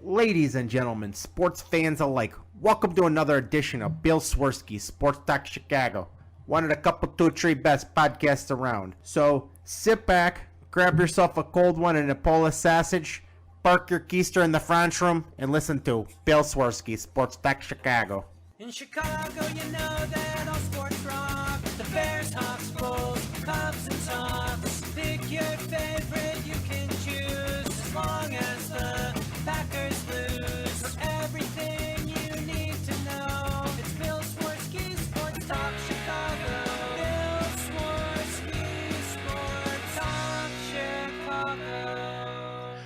Ladies and gentlemen, sports fans alike, welcome to another edition of Bill Swerski Sports Talk Chicago, one of the couple, two, three best podcasts around. So sit back, grab yourself a cold one and a Polish sausage, park your keister in the French room, and listen to Bill Swerski Sports Talk Chicago. In Chicago, you know that all sports rock. The Bears, Hawks, Bulls, Cubs and Sox. Pick your favorite, you can choose, as long as the Packers lose. For everything you need to know, it's Bill Swerski Sports Talk Chicago. Bill Swerski Sports Talk Chicago.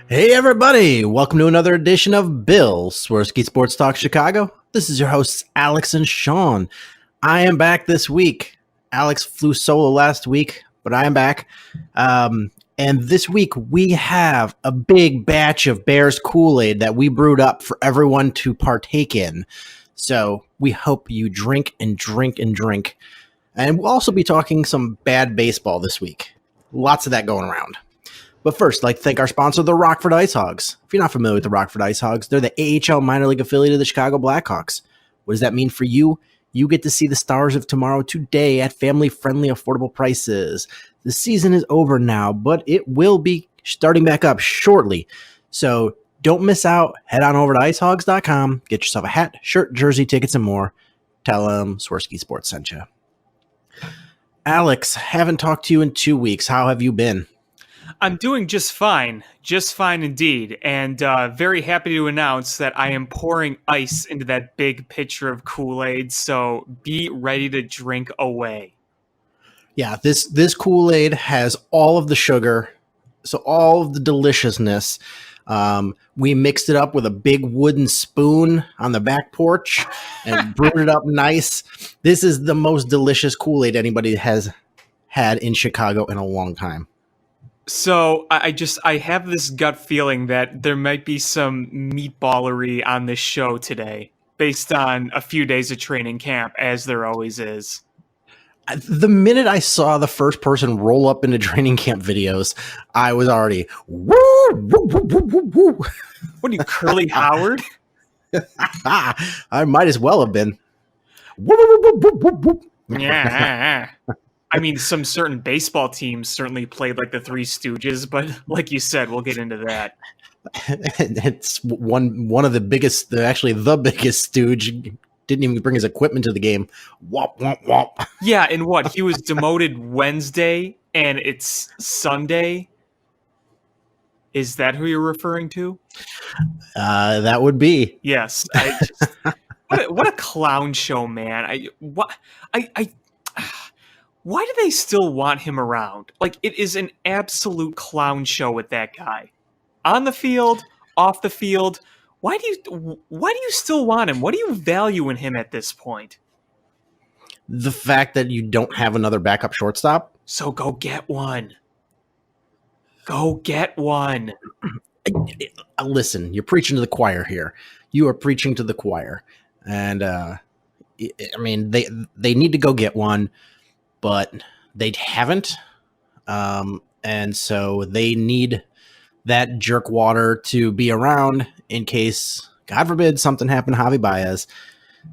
Hey everybody, welcome to another edition of Bill Swerski Sports Talk Chicago. This is your hosts Alex and Shawn. I am back this week. Alex flew solo last week, but I am back. And this week we have a big batch of Bears Kool-aid that we brewed up for everyone to partake in. So we hope you drink and drink and drink. And we'll also be talking some bad baseball this week. Lots of that going around. But first, I'd like to thank our sponsor, the Rockford Ice Hogs. If you're not familiar with the Rockford Ice Hogs, they're the AHL minor league affiliate of the Chicago Blackhawks. What does that mean for you? You get to see the stars of tomorrow today at family-friendly, affordable prices. The season is over now, but it will be starting back up shortly. So don't miss out. Head on over to icehogs.com. Get yourself a hat, shirt, jersey, tickets, and more. Tell them Swerski Sports sent you. Alex, haven't talked to you in 2 weeks. How have you been? I'm doing just fine indeed, and very happy to announce that I am pouring ice into that big pitcher of Kool-Aid, so be ready to drink away. Yeah, this Kool-Aid has all of the sugar, so all of the deliciousness. We mixed it up with a big wooden spoon on the back porch and brewed it up nice. This is the most delicious Kool-Aid anybody has had in Chicago in a long time. So I have this gut feeling that there might be some meatballery on this show today, based on a few days of training camp, as there always is. The minute I saw the first person roll up into training camp videos, I was already, woo, woo, woo, woo, woo, woo. What are you, Curly Howard? I might as well have been. Woo, woo, woo, woo, woo, woo. Yeah. I mean, some certain baseball teams certainly played like the Three Stooges, but like you said, we'll get into that. It's one of the biggest, actually the biggest stooge. Didn't even bring his equipment to the game. Womp, womp, womp. Yeah, and what? He was demoted Wednesday, and it's Sunday? Is that who you're referring to? That would be. Yes. What a clown show, man. Why do they still want him around? Like, it is an absolute clown show with that guy. On the field, off the field. Why do you still want him? What do you value in him at this point? The fact that you don't have another backup shortstop. So go get one. Go get one. Listen, you're preaching to the choir here. You are preaching to the choir. And, I mean, they need to go get one, but they haven't. And so they need that jerkwater to be around in case, God forbid, something happened to Javi Baez,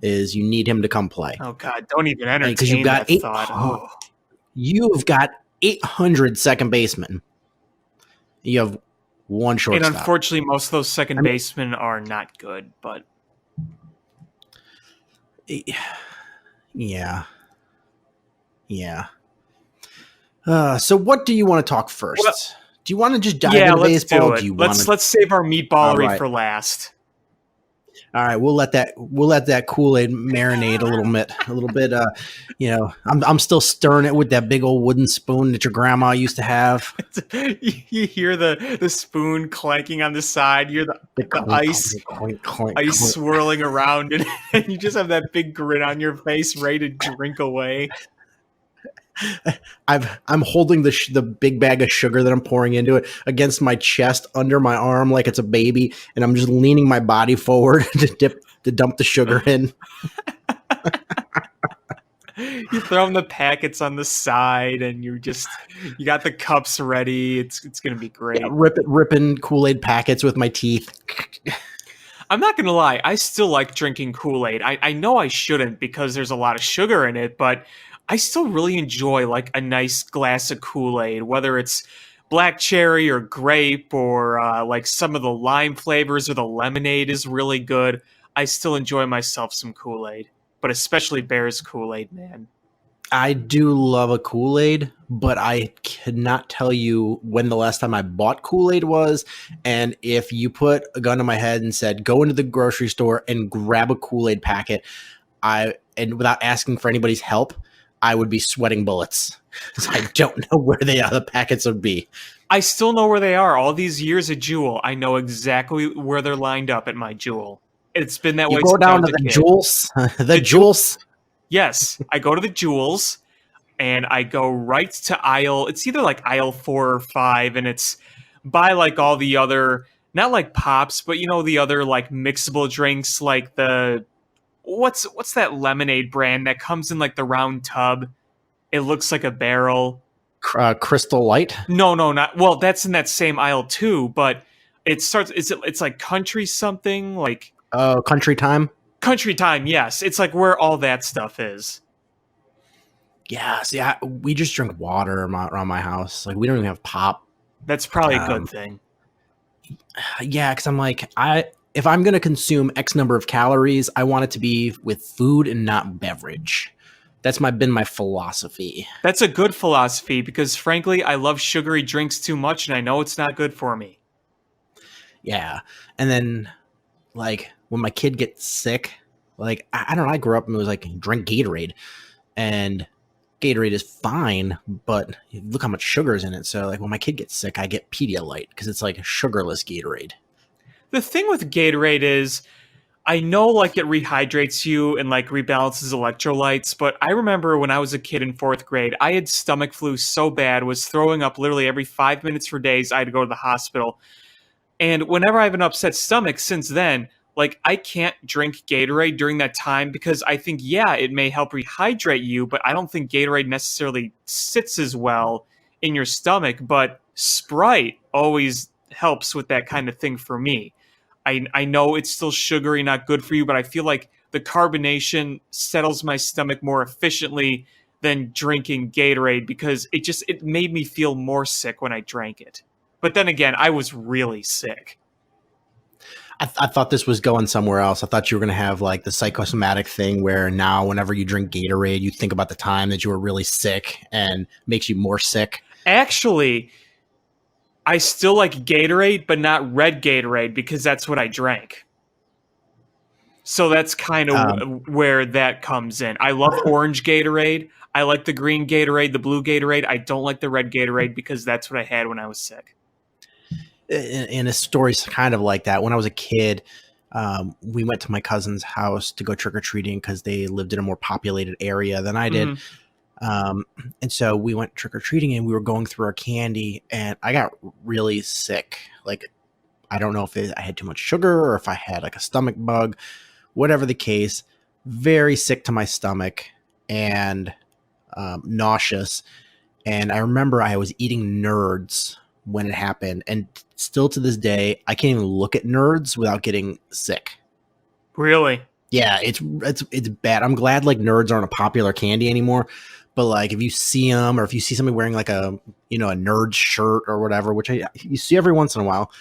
is you need him to come play. Oh, God, don't even entertain that thought. You've got 800 second basemen. You have one shortstop. And unfortunately, most of those second basemen are not good, but... Yeah. So what do you want to talk first? Well, do you want to just dive into baseball? Let's save our meatballery for last. All right, we'll let that Kool-Aid marinate a little bit. I'm still stirring it with that big old wooden spoon that your grandma used to have. You hear the spoon clanking on the side. You hear the ice ice swirling around, and you just have that big grin on your face, ready to drink away. I'm holding the big bag of sugar that I'm pouring into it against my chest under my arm like it's a baby, and I'm just leaning my body forward to dump the sugar in. You throw them the packets on the side, and you got the cups ready. It's gonna be great. Yeah, ripping Kool-Aid packets with my teeth. I'm not going to lie. I still like drinking Kool-Aid. I know I shouldn't because there's a lot of sugar in it, but I still really enjoy like a nice glass of Kool-Aid, whether it's black cherry or grape or like some of the lime flavors or the lemonade is really good. I still enjoy myself some Kool-Aid, but especially Bears Kool-Aid, man. I do love a Kool-Aid, but I cannot tell you when the last time I bought Kool-Aid was. And if you put a gun to my head and said, go into the grocery store and grab a Kool-Aid packet, and without asking for anybody's help, I would be sweating bullets. I don't know where the other packets would be. I still know where they are. All these years at Jewel, I know exactly where they're lined up at my Jewel. It's been that way. You go since I down was to a the kid. Jules, the Jules. Yes, I go to the Jewels and I go right to aisle. It's either like aisle 4 or 5, and it's by like all the other, not like pops, but you know the other like mixable drinks, like the what's that lemonade brand that comes in like the round tub? It looks like a barrel. Crystal Light. No, not well. That's in that same aisle too, but it starts. It's like country something like Country Time. Country Time. Yes, it's like where all that stuff is. Yeah, see, we just drink water around my house. Like we don't even have pop. That's probably a good thing. Yeah, because I'm like, if I'm gonna consume X number of calories, I want it to be with food and not beverage. That's been my philosophy. That's a good philosophy because, frankly, I love sugary drinks too much, and I know it's not good for me. Yeah, and then like when my kid gets sick, like I don't know, I grew up and it was like drink Gatorade, and Gatorade is fine, but look how much sugar is in it. So like when my kid gets sick, I get Pedialyte because it's like sugarless Gatorade. The thing with Gatorade is, I know like it rehydrates you and like rebalances electrolytes, but I remember when I was a kid in 4th grade, I had stomach flu so bad, was throwing up literally every 5 minutes for days. I had to go to the hospital. And whenever I have an upset stomach since then, like I can't drink Gatorade during that time because I think, yeah, it may help rehydrate you, but I don't think Gatorade necessarily sits as well in your stomach. But Sprite always helps with that kind of thing for me. I know it's still sugary, not good for you, but I feel like the carbonation settles my stomach more efficiently than drinking Gatorade because it made me feel more sick when I drank it. But then again, I was really sick. I thought this was going somewhere else. I thought you were going to have like the psychosomatic thing where now whenever you drink Gatorade, you think about the time that you were really sick and makes you more sick. Actually, I still like Gatorade, but not red Gatorade because that's what I drank. So that's kind of where that comes in. I love orange Gatorade. I like the green Gatorade, the blue Gatorade. I don't like the red Gatorade because that's what I had when I was sick. In a story's kind of like that. When I was a kid, we went to my cousin's house to go trick-or-treating because they lived in a more populated area than I did. And so we went trick-or-treating and we were going through our candy and I got really sick. Like, I don't know if I had too much sugar or if I had like a stomach bug, whatever the case, very sick to my stomach and nauseous. And I remember I was eating Nerds when it happened. And still to this day, I can't even look at Nerds without getting sick. Really? Yeah, it's bad. I'm glad like Nerds aren't a popular candy anymore. But like if you see them or if you see somebody wearing like a Nerd shirt or whatever, which you see every once in a while,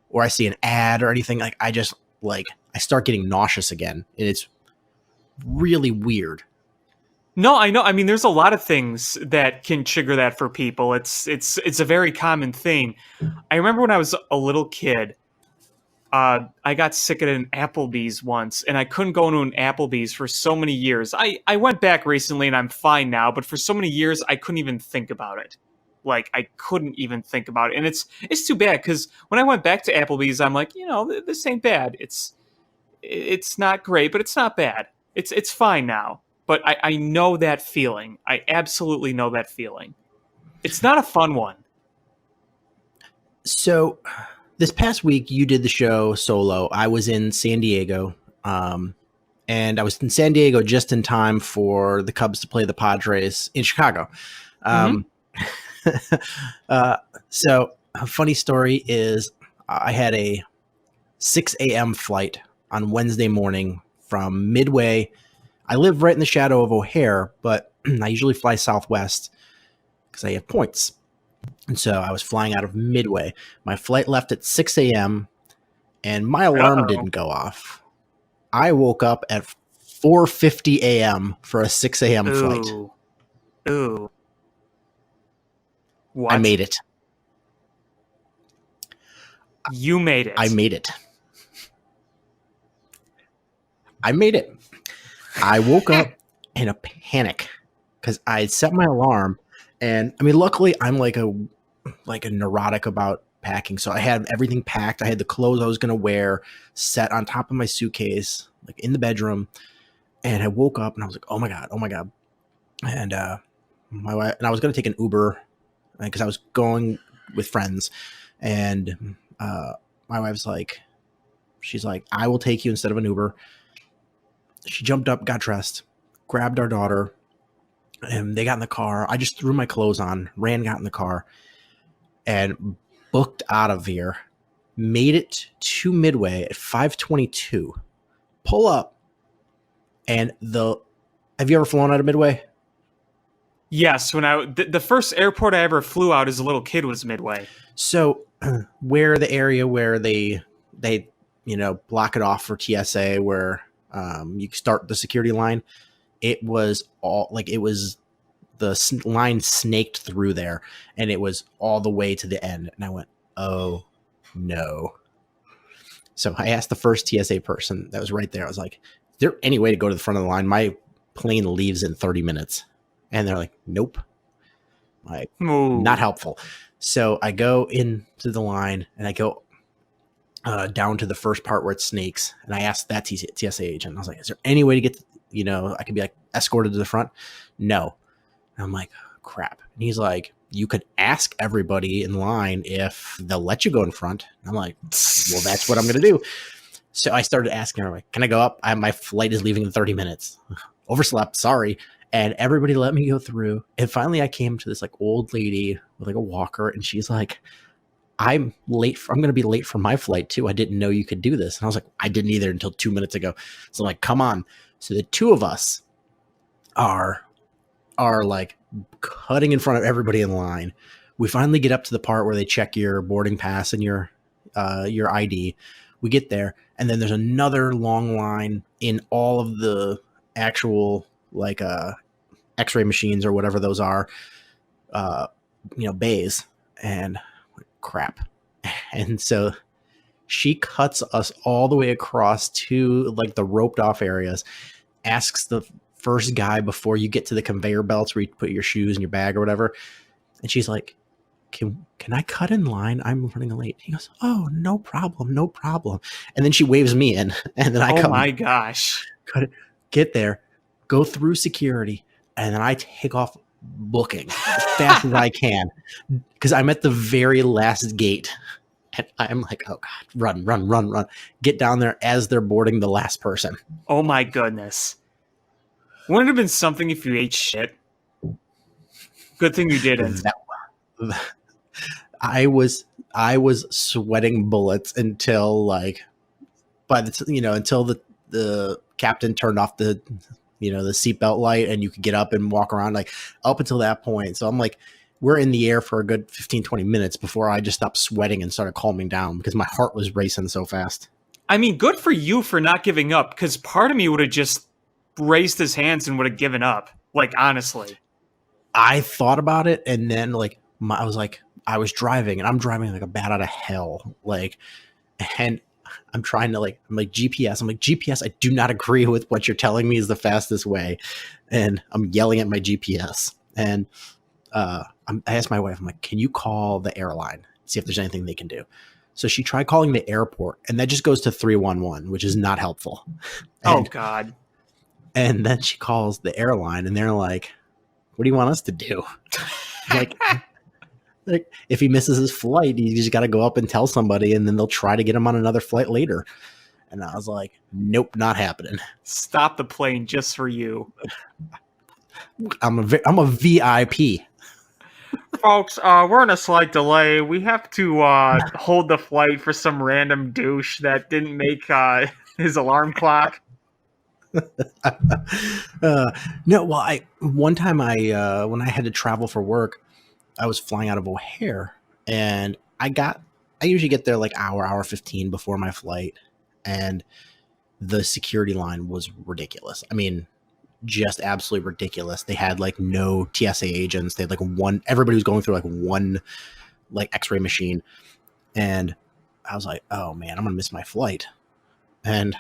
or I see an ad or anything, like I just like I start getting nauseous again. And it's really weird. No, I know. I mean, there's a lot of things that can trigger that for people. It's a very common thing. I remember when I was a little kid, I got sick at an Applebee's once, and I couldn't go into an Applebee's for so many years. I went back recently, and I'm fine now, but for so many years, I couldn't even think about it. Like, I couldn't even think about it. And it's too bad, because when I went back to Applebee's, I'm like, this ain't bad. It's not great, but it's not bad. It's fine now. But I know that feeling. I absolutely know that feeling. It's not a fun one. So this past week, you did the show solo. I was in San Diego, and I was in San Diego just in time for the Cubs to play the Padres in Chicago. So a funny story is I had a 6 a.m. flight on Wednesday morning from Midway. I live right in the shadow of O'Hare, but I usually fly Southwest because I have points. And so I was flying out of Midway. My flight left at 6 a.m. and my alarm didn't go off. I woke up at 4:50 a.m. for a 6 a.m. flight. Ooh. What? I made it. You made it. I made it. I woke up in a panic because I had set my alarm, and I mean, luckily, I'm like a neurotic about packing, so I had everything packed. I had the clothes I was gonna wear set on top of my suitcase, like in the bedroom, and I woke up and I was like, oh my god, and my wife and I was gonna take an Uber because I was going with friends, and my wife's like, she's like, I will take you instead of an Uber. She jumped up, got dressed, grabbed our daughter, and they got in the car. I just threw my clothes on, got in the car, and booked out of here. Made it to Midway at 5:22. Pull up, and have you ever flown out of Midway? Yes, when the first airport I ever flew out as a little kid was Midway. So where the area where they block it off for TSA, where you start the security line, it was the line snaked through there, and it was all the way to the end. And I went, oh no. So I asked the first TSA person that was right there. I was like, is there any way to go to the front of the line? My plane leaves in 30 minutes. And they're like, nope. Like, not helpful. So I go into the line and I go down to the first part where it snakes. And I asked that TSA agent, I was like, is there any way to get, I could be like escorted to the front? No. And I'm like, oh, crap. And he's like, you could ask everybody in line if they'll let you go in front. And I'm like, well, that's what I'm going to do. So I started asking her, like, can I go up? My flight is leaving in 30 minutes. Overslept. Sorry. And everybody let me go through. And finally I came to this like old lady with like a walker. And she's like, I'm late. I'm going to be late for my flight too. I didn't know you could do this. And I was like, I didn't either until 2 minutes ago. So I'm like, come on. So the two of us are like cutting in front of everybody in line. We finally get up to the part where they check your boarding pass and your ID. We get there. And then there's another long line in all of the actual like x-ray machines or whatever those are, bays, and crap. And so she cuts us all the way across to like the roped off areas, asks the first guy before you get to the conveyor belts where you put your shoes and your bag or whatever. And she's like, can I cut in line? I'm running late. He goes, oh, no problem. And then she waves me in, and then I come. Oh my gosh. Get there, go through security, and then I take off booking as fast as I can because I'm at the very last gate. And I'm like, oh God, run. Get down there as they're boarding the last person. Oh my goodness. Wouldn't it have been something if you ate shit? Good thing you didn't. I was sweating bullets until like, until the captain turned off the seatbelt light and you could get up and walk around, like up until that point. So I'm like, we're in the air for a good 15-20 minutes before I just stopped sweating and started calming down because my heart was racing so fast. I mean, good for you for not giving up, because part of me would have just raised his hands and would have given up. Like, honestly. I thought about it, and then I was driving, and I'm driving like a bat out of hell. Like, and I'm trying to I'm like, GPS, I do not agree with what you're telling me is the fastest way. And I'm yelling at my GPS. And I asked my wife, I'm like, can you call the airline, see if there's anything they can do? So she tried calling the airport, and that just goes to 311, which is not helpful. Oh, God. And then she calls the airline, and they're like, what do you want us to do? like if he misses his flight, you just got to go up and tell somebody, and then they'll try to get him on another flight later. And I was like, nope, not happening. Stop the plane just for you. I'm a VIP. folks, we're in a slight delay. We have to hold the flight for some random douche that didn't make his alarm clock. No, well, one time when I had to travel for work, I was flying out of O'Hare, and I usually get there like hour 15 before my flight, and the security line was ridiculous. I mean, just absolutely ridiculous. They had like no TSA agents. They had like everybody was going through like one like x-ray machine. And I was like, oh man, I'm going to miss my flight. And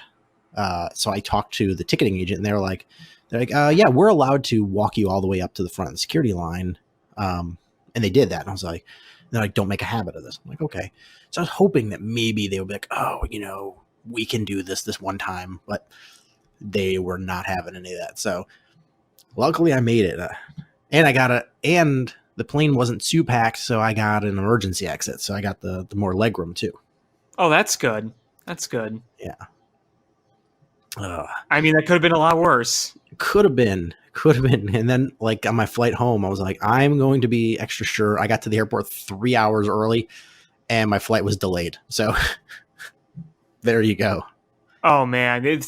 so I talked to the ticketing agent, and they're like, yeah, we're allowed to walk you all the way up to the front of the security line. And they did that. And I was like, they're like, don't make a habit of this. I'm like, okay. So I was hoping that maybe they would be like, oh, we can do this one time, but they were not having any of that. So luckily I made it, and the plane wasn't too packed, so I got an emergency exit. So I got the more legroom too. Oh, that's good. That's good. Yeah. I mean, that could have been a lot worse. Could have been. And then like on my flight home, I was like, I'm going to be extra sure. I got to the airport 3 hours early, and my flight was delayed. So there you go. Oh man,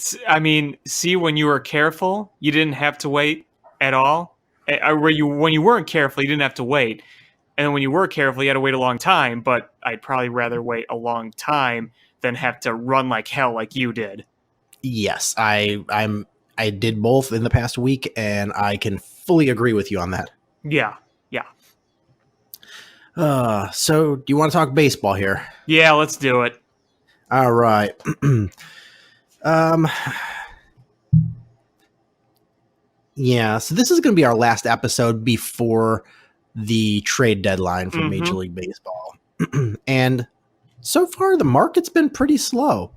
see, when you were careful, you didn't have to wait at all. When you weren't careful, you didn't have to wait, and then when you were careful, you had to wait a long time. But I'd probably rather wait a long time than have to run like hell, like you did. Yes, I did both in the past week, and I can fully agree with you on that. Yeah. So do you want to talk baseball here? Yeah, let's do it. All right. Yeah, so this is going to be our last episode before the trade deadline for Major League Baseball. And so far, the market's been pretty slow.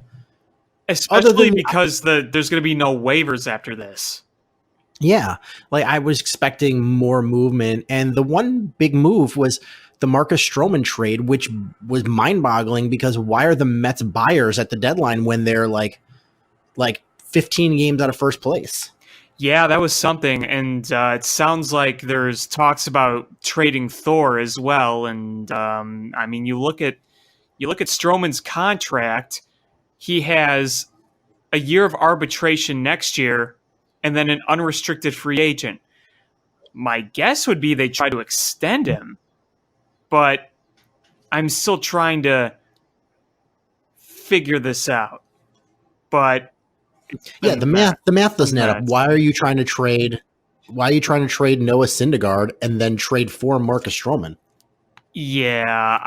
Especially because there's going to be no waivers after this. Yeah, like I was expecting more movement. And the one big move was the Marcus Stroman trade, which was mind-boggling because why are the Mets buyers at the deadline when they're like 15 games out of first place? Yeah, that was something, and it sounds like there's talks about trading Thor as well. And I mean, you look at Stroman's contract; he has a year of arbitration next year, and then an unrestricted free agent. My guess would be they try to extend him, but I'm still trying to figure this out. But yeah, the math doesn't add up. Why are you trying to trade Noah Syndergaard and then trade for Marcus Stroman? Yeah,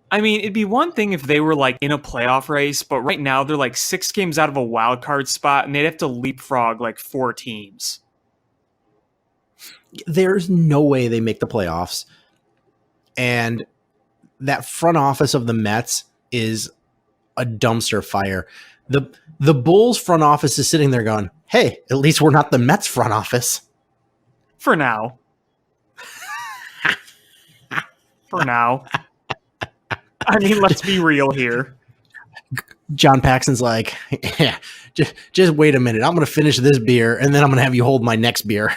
I mean, it'd be one thing if they were like in a playoff race, but right now they're like 6 games out of a wild card spot, and they'd have to leapfrog like 4 teams. There's no way they make the playoffs. And that front office of the Mets is a dumpster fire. The Bulls front office is sitting there going, hey, at least we're not the Mets front office. For now. For now. I mean, let's be real here. John Paxson's like, yeah, just wait a minute. I'm going to finish this beer, and then I'm going to have you hold my next beer.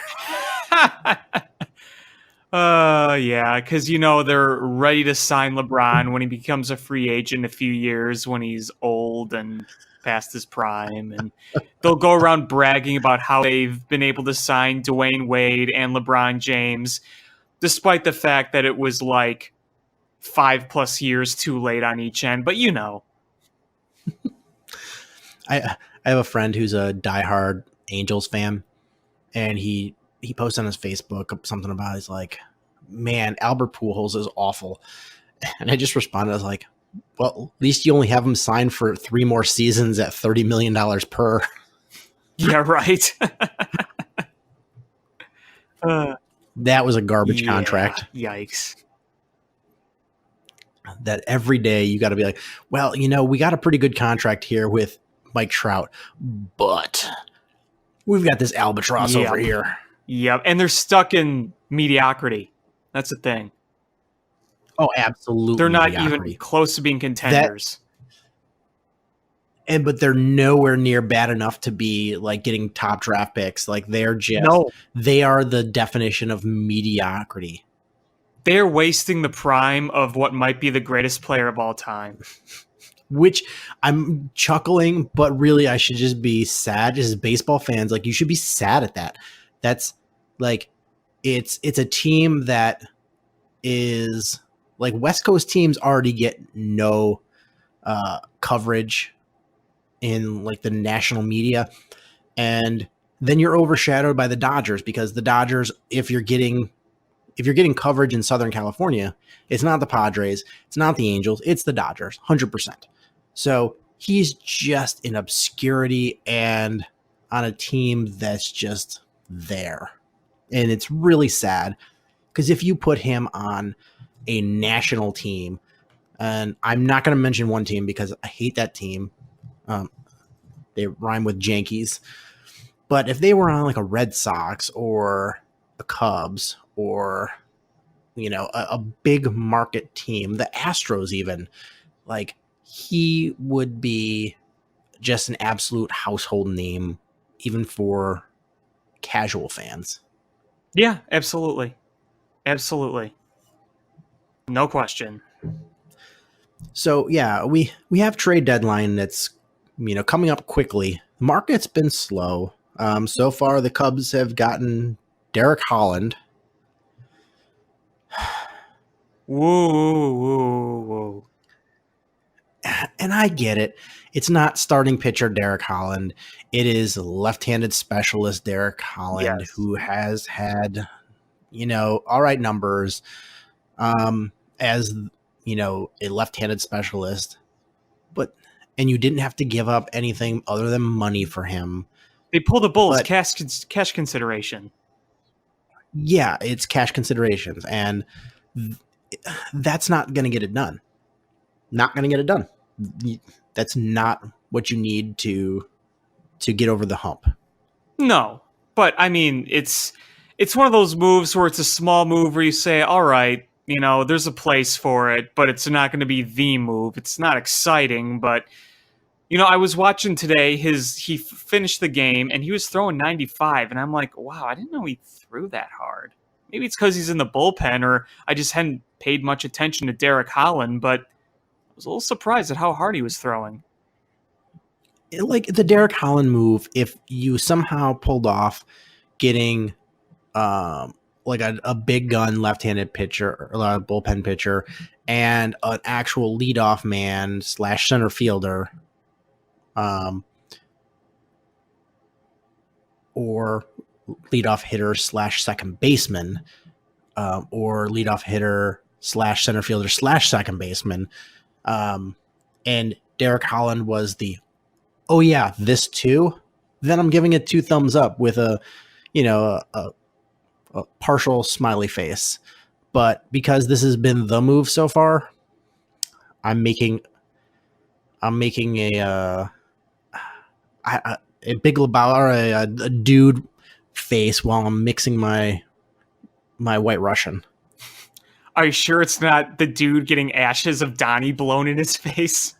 Yeah, because, they're ready to sign LeBron when he becomes a free agent in a few years when he's old and past his prime. And they'll go around bragging about how they've been able to sign Dwayne Wade and LeBron James, despite the fact that it was like 5+ years too late on each end. But I have a friend who's a diehard Angels fan, and he posts on his Facebook something about, he's like, man, Albert Pujols is awful. And I just responded, I was like, well, at least you only have him signed for 3 more seasons at $30 million per. Yeah, right. That was a garbage contract. Yikes. That every day you got to be like, well, we got a pretty good contract here with Mike Trout, but we've got this albatross over here. Yep, and they're stuck in mediocrity. That's the thing. Oh, absolutely. They're not even close to being contenders. but they're nowhere near bad enough to be like getting top draft picks. Like they're just No. they are the definition of mediocrity. They're wasting the prime of what might be the greatest player of all time. Which I'm chuckling, but really I should just be sad. Just as baseball fans, like you should be sad at that. That's like it's a team that is like West Coast teams already get no coverage in like the national media, and then you're overshadowed by the Dodgers because the Dodgers, if you're getting coverage in Southern California, it's not the Padres, it's not the Angels, it's the Dodgers, 100%. So he's just in obscurity and on a team that's just there. And it's really sad because if you put him on a national team, and I'm not going to mention one team because I hate that team. They rhyme with Yankees. But if they were on like a Red Sox or a Cubs or, a big market team, the Astros even, like he would be just an absolute household name, even for casual fans. Yeah, absolutely. Absolutely. No question. So yeah, we have trade deadline that's coming up quickly. The market's been slow. So far the Cubs have gotten Derek Holland. Whoa. And I get it. It's not starting pitcher Derek Holland. It is left-handed specialist Derek Holland, Yes. who has had, all right numbers as, a left-handed specialist. And you didn't have to give up anything other than money for him. They pull the Bulls But- cash consideration. Yeah, it's cash considerations. And that's not going to get it done. Not going to get it done. That's not what you need to get over the hump. No, but I mean, it's one of those moves where it's a small move where you say, all right, there's a place for it, but it's not going to be the move. It's not exciting, but I was watching today. He finished the game and he was throwing 95, and I'm like, wow, I didn't know he threw that hard. Maybe it's because he's in the bullpen, or I just hadn't paid much attention to Derek Holland, but I was a little surprised at how hard he was throwing. Like the Derek Holland move, if you somehow pulled off getting like a big gun left-handed pitcher or a bullpen pitcher and an actual leadoff man / center fielder, or leadoff hitter / second baseman, or leadoff hitter / center fielder / second baseman, and Derek Holland was the this too, then I'm giving it 2 thumbs up with a partial smiley face. But because this has been the move so far, I'm making a big Lebowski, a dude face while I'm mixing my White Russian. Are you sure it's not the dude getting ashes of Donnie blown in his face?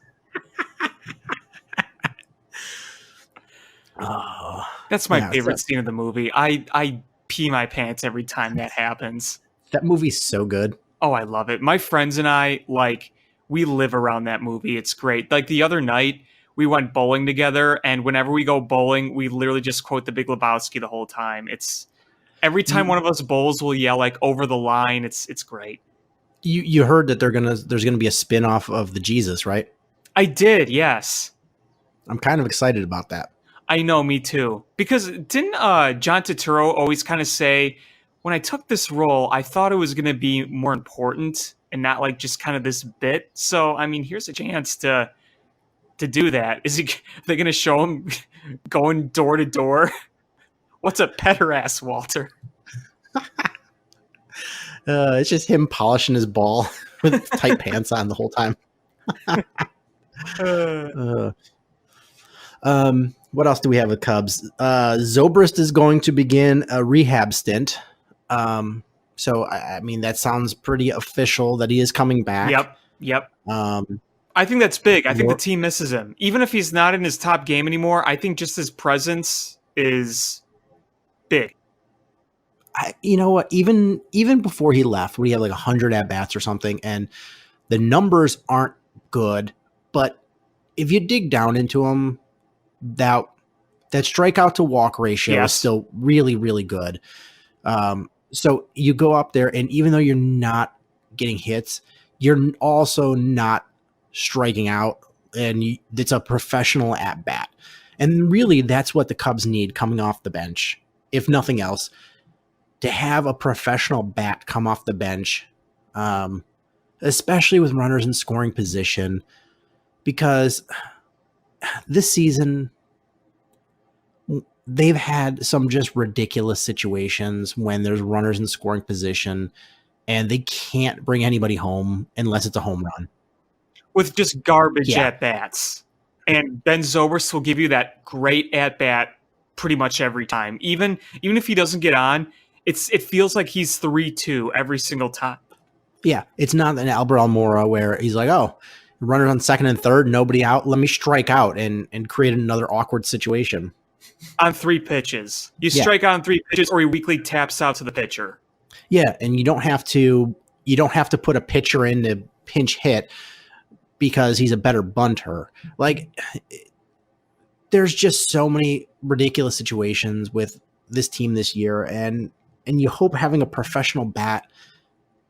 Oh, That's my yeah, favorite scene of the movie. I pee my pants every time that happens. that movie's so good. Oh, I love it. My friends and I, we live around that movie. It's great. Like the other night, we went bowling together, and whenever we go bowling, we literally just quote The Big Lebowski the whole time. It's every time one of us bowls, we'll yell over the line. It's great. You heard that there's gonna be a spin-off of the Jesus, right? I did, yes. I'm kind of excited about that. I know, me too. Because didn't John Turturro always kind of say, when I took this role, I thought it was going to be more important and not just kind of this bit. So, I mean, here's a chance to do that. Are they going to show him going door to door? What's a pederast, Walter? It's just him polishing his ball with tight pants on the whole time. What else do we have with Cubs? Zobrist is going to begin a rehab stint. So I mean, that sounds pretty official that he is coming back. Yep. I think that's big. I think the More- team misses him. Even if he's not in his top game anymore, I think just his presence is big. You know what? Even before he left, when he had like 100 at bats or something, and the numbers aren't good, but if you dig down into them, that strikeout to walk ratio is Yes. still really, really good. So you go up there, and even though you're not getting hits, you're also not striking out, and it's a professional at bat. And really, that's what the Cubs need coming off the bench, if nothing else, to have a professional bat come off the bench, especially with runners in scoring position, because this season they've had some just ridiculous situations when there's runners in scoring position and they can't bring anybody home unless it's a home run. With just garbage Yeah. at bats. And Ben Zobrist will give you that great at bat pretty much every time. Even if he doesn't get on, it feels like he's 3-2 every single time. Yeah, it's not an Albert Almora where he's like, oh, runners on second and third, nobody out, let me strike out and create another awkward situation. On 3 pitches. You Yeah. strike out on 3 pitches, or he weakly taps out to the pitcher. Yeah, and you don't have to put a pitcher in to pinch hit because he's a better bunter. Like, there's just so many ridiculous situations with this team this year, and you hope having a professional bat,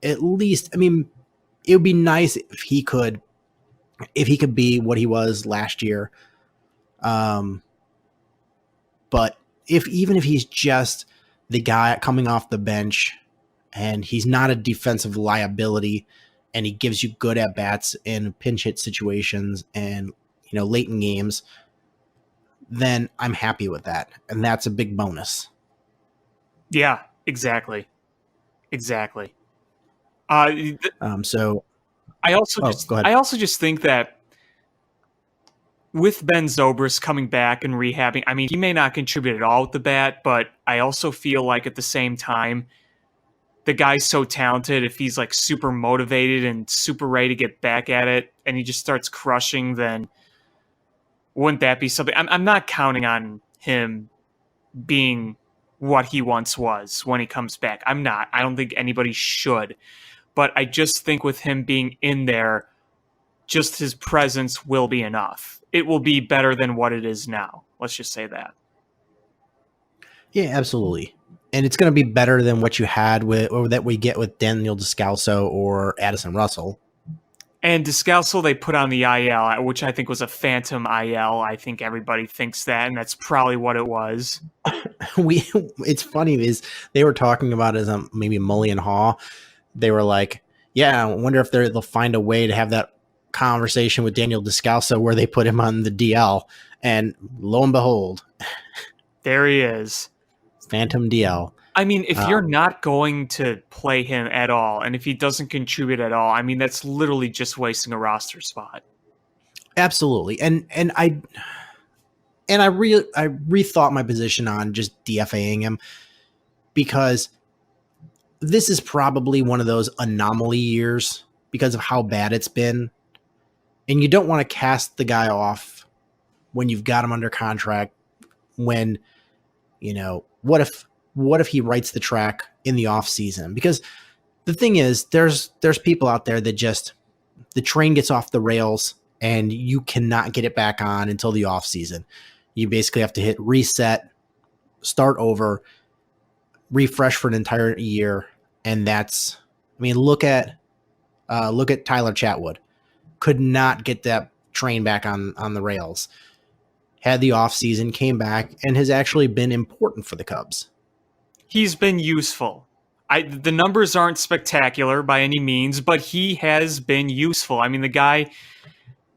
at least, I mean, it would be nice if he could be what he was last year. But even if he's just the guy coming off the bench and he's not a defensive liability and he gives you good at bats in pinch hit situations and, late in games, then I'm happy with that. And that's a big bonus. Yeah, exactly. Exactly. So I also go ahead. I also just think that with Ben Zobrist coming back and rehabbing, I mean, he may not contribute at all with the bat, but I also feel like at the same time, the guy's so talented. If he's like super motivated and super ready to get back at it, and he just starts crushing, then wouldn't that be something? I'm not counting on him being what he once was when he comes back. I'm not. I don't think anybody should. But I just think with him being in there, just his presence will be enough. It will be better than what it is now. Let's just say that. Yeah, absolutely. And it's going to be better than what you had or that we get with Daniel Descalso or Addison Russell. And Descalso, they put on the IL, which I think was a phantom IL. I think everybody thinks that, and that's probably what it was. It's funny is they were talking about it as maybe Mully and Haw. They were like, yeah, I wonder if they'll find a way to have that conversation with Daniel Descalso where they put him on the DL, and lo and behold, there he is. Phantom DL. I mean, if you're not going to play him at all, and if he doesn't contribute at all, I mean, that's literally just wasting a roster spot. Absolutely. And I rethought my position on just DFAing him, because this is probably one of those anomaly years because of how bad it's been. And you don't want to cast the guy off when you've got him under contract, when, what if he writes the track in the off season? Because the thing is, there's people out there that just, the train gets off the rails and you cannot get it back on until the off season. You basically have to hit reset, start over, refresh for an entire year. And that's, I mean, look at Tyler Chatwood. Could not get that train back on the rails. Had the off season, came back, and has actually been important for the Cubs. He's been useful. The numbers aren't spectacular by any means, but he has been useful. I mean, the guy,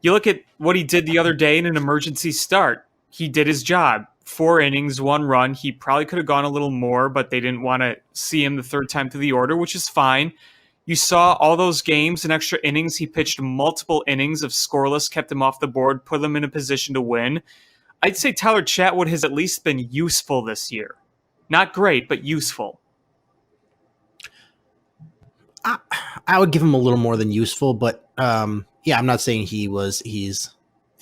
you look at what he did the other day in an emergency start. He did his job. 4 innings, 1 run. He probably could have gone a little more, but they didn't want to see him the third time through the order, which is fine. You saw all those games and extra innings. He pitched multiple innings of scoreless, kept him off the board, put them in a position to win. I'd say Tyler Chatwood has at least been useful this year. Not great, but useful. I would give him a little more than useful, but I'm not saying he's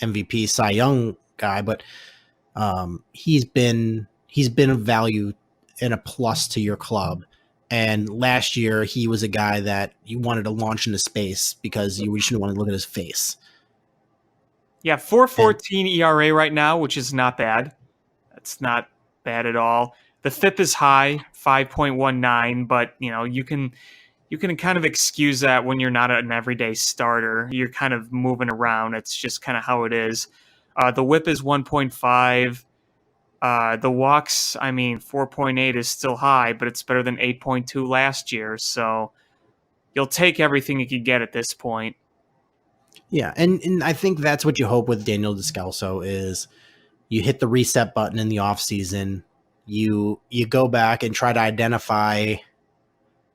MVP Cy Young guy, but he's been a value and a plus to your club. And last year he was a guy that you wanted to launch into space because you just didn't want to look at his face. Yeah, 4.14 ERA right now, which is not bad. That's not bad at all. The FIP is high, 5.19, but you can kind of excuse that when you're not an everyday starter. You're kind of moving around. It's just kind of how it is. The WHIP is 1.5. The walks, 4.8 is still high, but it's better than 8.2 last year. So you'll take everything you can get at this point. Yeah, and I think that's what you hope with Daniel Descalso is you hit the reset button in the offseason. You go back and try to identify,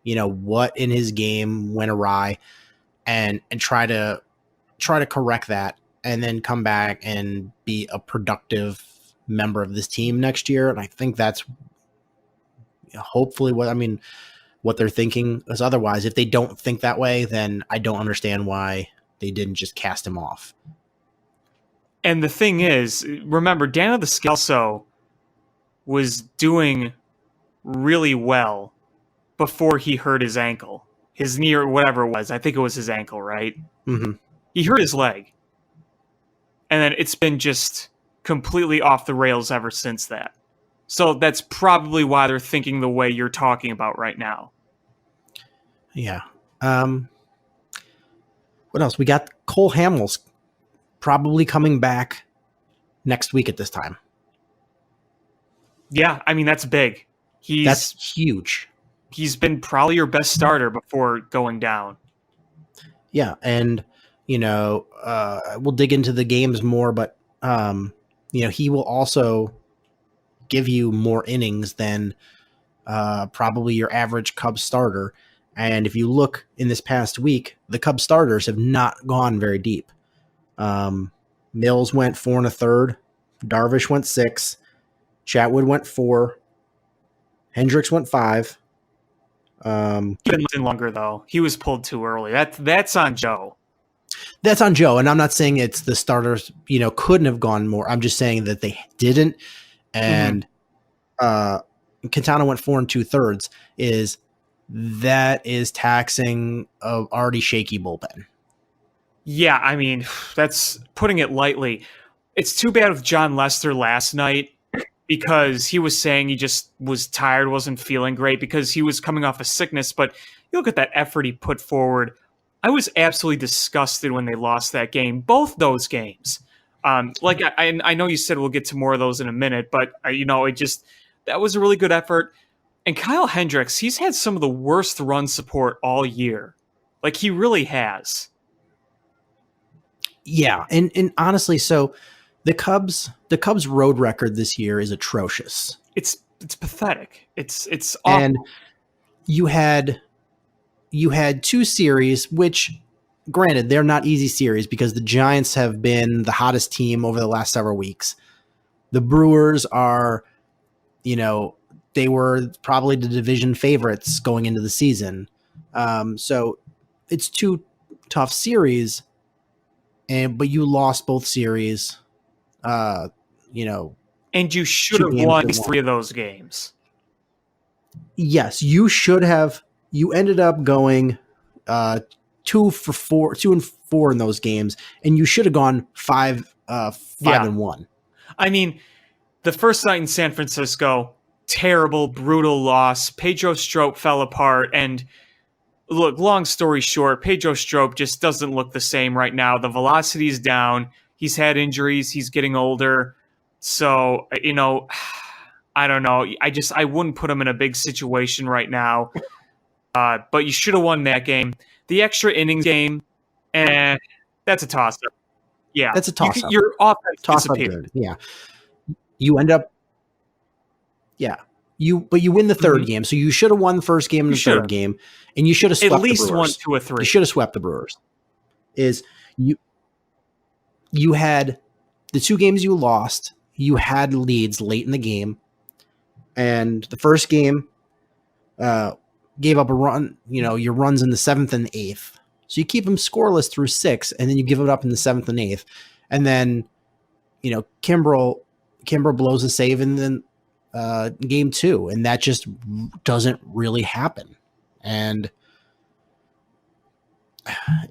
what in his game went awry and try to correct that and then come back and be a productive member of this team next year. And I think that's hopefully what they're thinking, is otherwise, if they don't think that way, then I don't understand why they didn't just cast him off. And the thing is, remember, Daniel Descalso was doing really well before he hurt his ankle, his knee or whatever it was. I think it was his ankle, right? Mm-hmm. He hurt his leg. And then it's been just completely off the rails ever since that. So that's probably why they're thinking the way you're talking about right now. Yeah. What else? We got Cole Hamels probably coming back next week at this time. Yeah, that's big. That's huge. He's been probably your best starter before going down. Yeah, and we'll dig into the games more, but he will also give you more innings than probably your average Cubs starter. And if you look in this past week, the Cubs starters have not gone very deep. Mills went 4 1/3. Darvish went 6. Chatwood went 4. Hendricks went 5. He been in longer though. He was pulled too early. That's on Joe. That's on Joe, and I'm not saying it's the starters. Couldn't have gone more. I'm just saying that they didn't. And Quintana went 4 2/3. That is taxing a already shaky bullpen. Yeah, that's putting it lightly. It's too bad with John Lester last night because he was saying he just was tired, wasn't feeling great because he was coming off a sickness. But you look at that effort he put forward. I was absolutely disgusted when they lost that game, both those games. I know you said we'll get to more of those in a minute, but that was a really good effort. And Kyle Hendricks, he's had some of the worst run support all year. Like, he really has. Yeah, and honestly, so the Cubs road record this year is atrocious. It's pathetic. It's awful. And you had 2 series, which granted, they're not easy series because the Giants have been the hottest team over the last several weeks. The Brewers are, they were probably the division favorites going into the season. So it's 2 tough series, but you lost both series. And you should have won 3 of those games. Yes, you should have. You ended up going 2 and 4 in those games, and you should have gone 5 and 1. The first night in San Francisco, terrible, brutal loss. Pedro Strop fell apart, and look, long story short, Pedro Strop just doesn't look the same right now. The velocity's down. He's had injuries. He's getting older. So, I don't know. I wouldn't put him in a big situation right now. But you should have won that game. The extra innings game, that's a toss-up. Yeah. That's a toss-up. Your offense disappeared. Yeah. You end up but you win the third game, so you should have won the first game and the third game, and you should have swept at least the Brewers. 1, 2, or 3. You should have swept the Brewers. You had the 2 games you lost, you had leads late in the game, and the first game gave up a run, your runs in the 7th and 8th, So you keep them scoreless through 6, and then you give it up in the 7th and 8th. And then, Kimbrel blows a save in then game 2, and that just doesn't really happen. And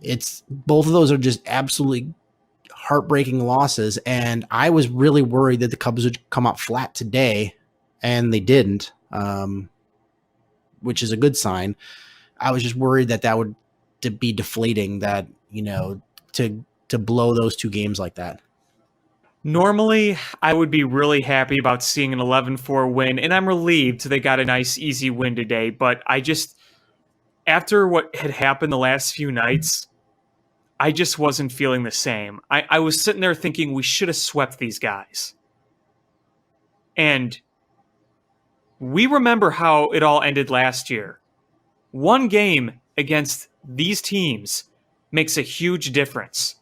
it's both of those are just absolutely heartbreaking losses. And I was really worried that the Cubs would come out flat today, and they didn't, which is a good sign. I was just worried that would be deflating, that, to blow those 2 games like that. Normally, I would be really happy about seeing an 11-4 win, and I'm relieved they got a nice, easy win today. But after what had happened the last few nights, I just wasn't feeling the same. I was sitting there thinking we should have swept these guys. And we remember how it all ended last year. One game against these teams makes a huge difference.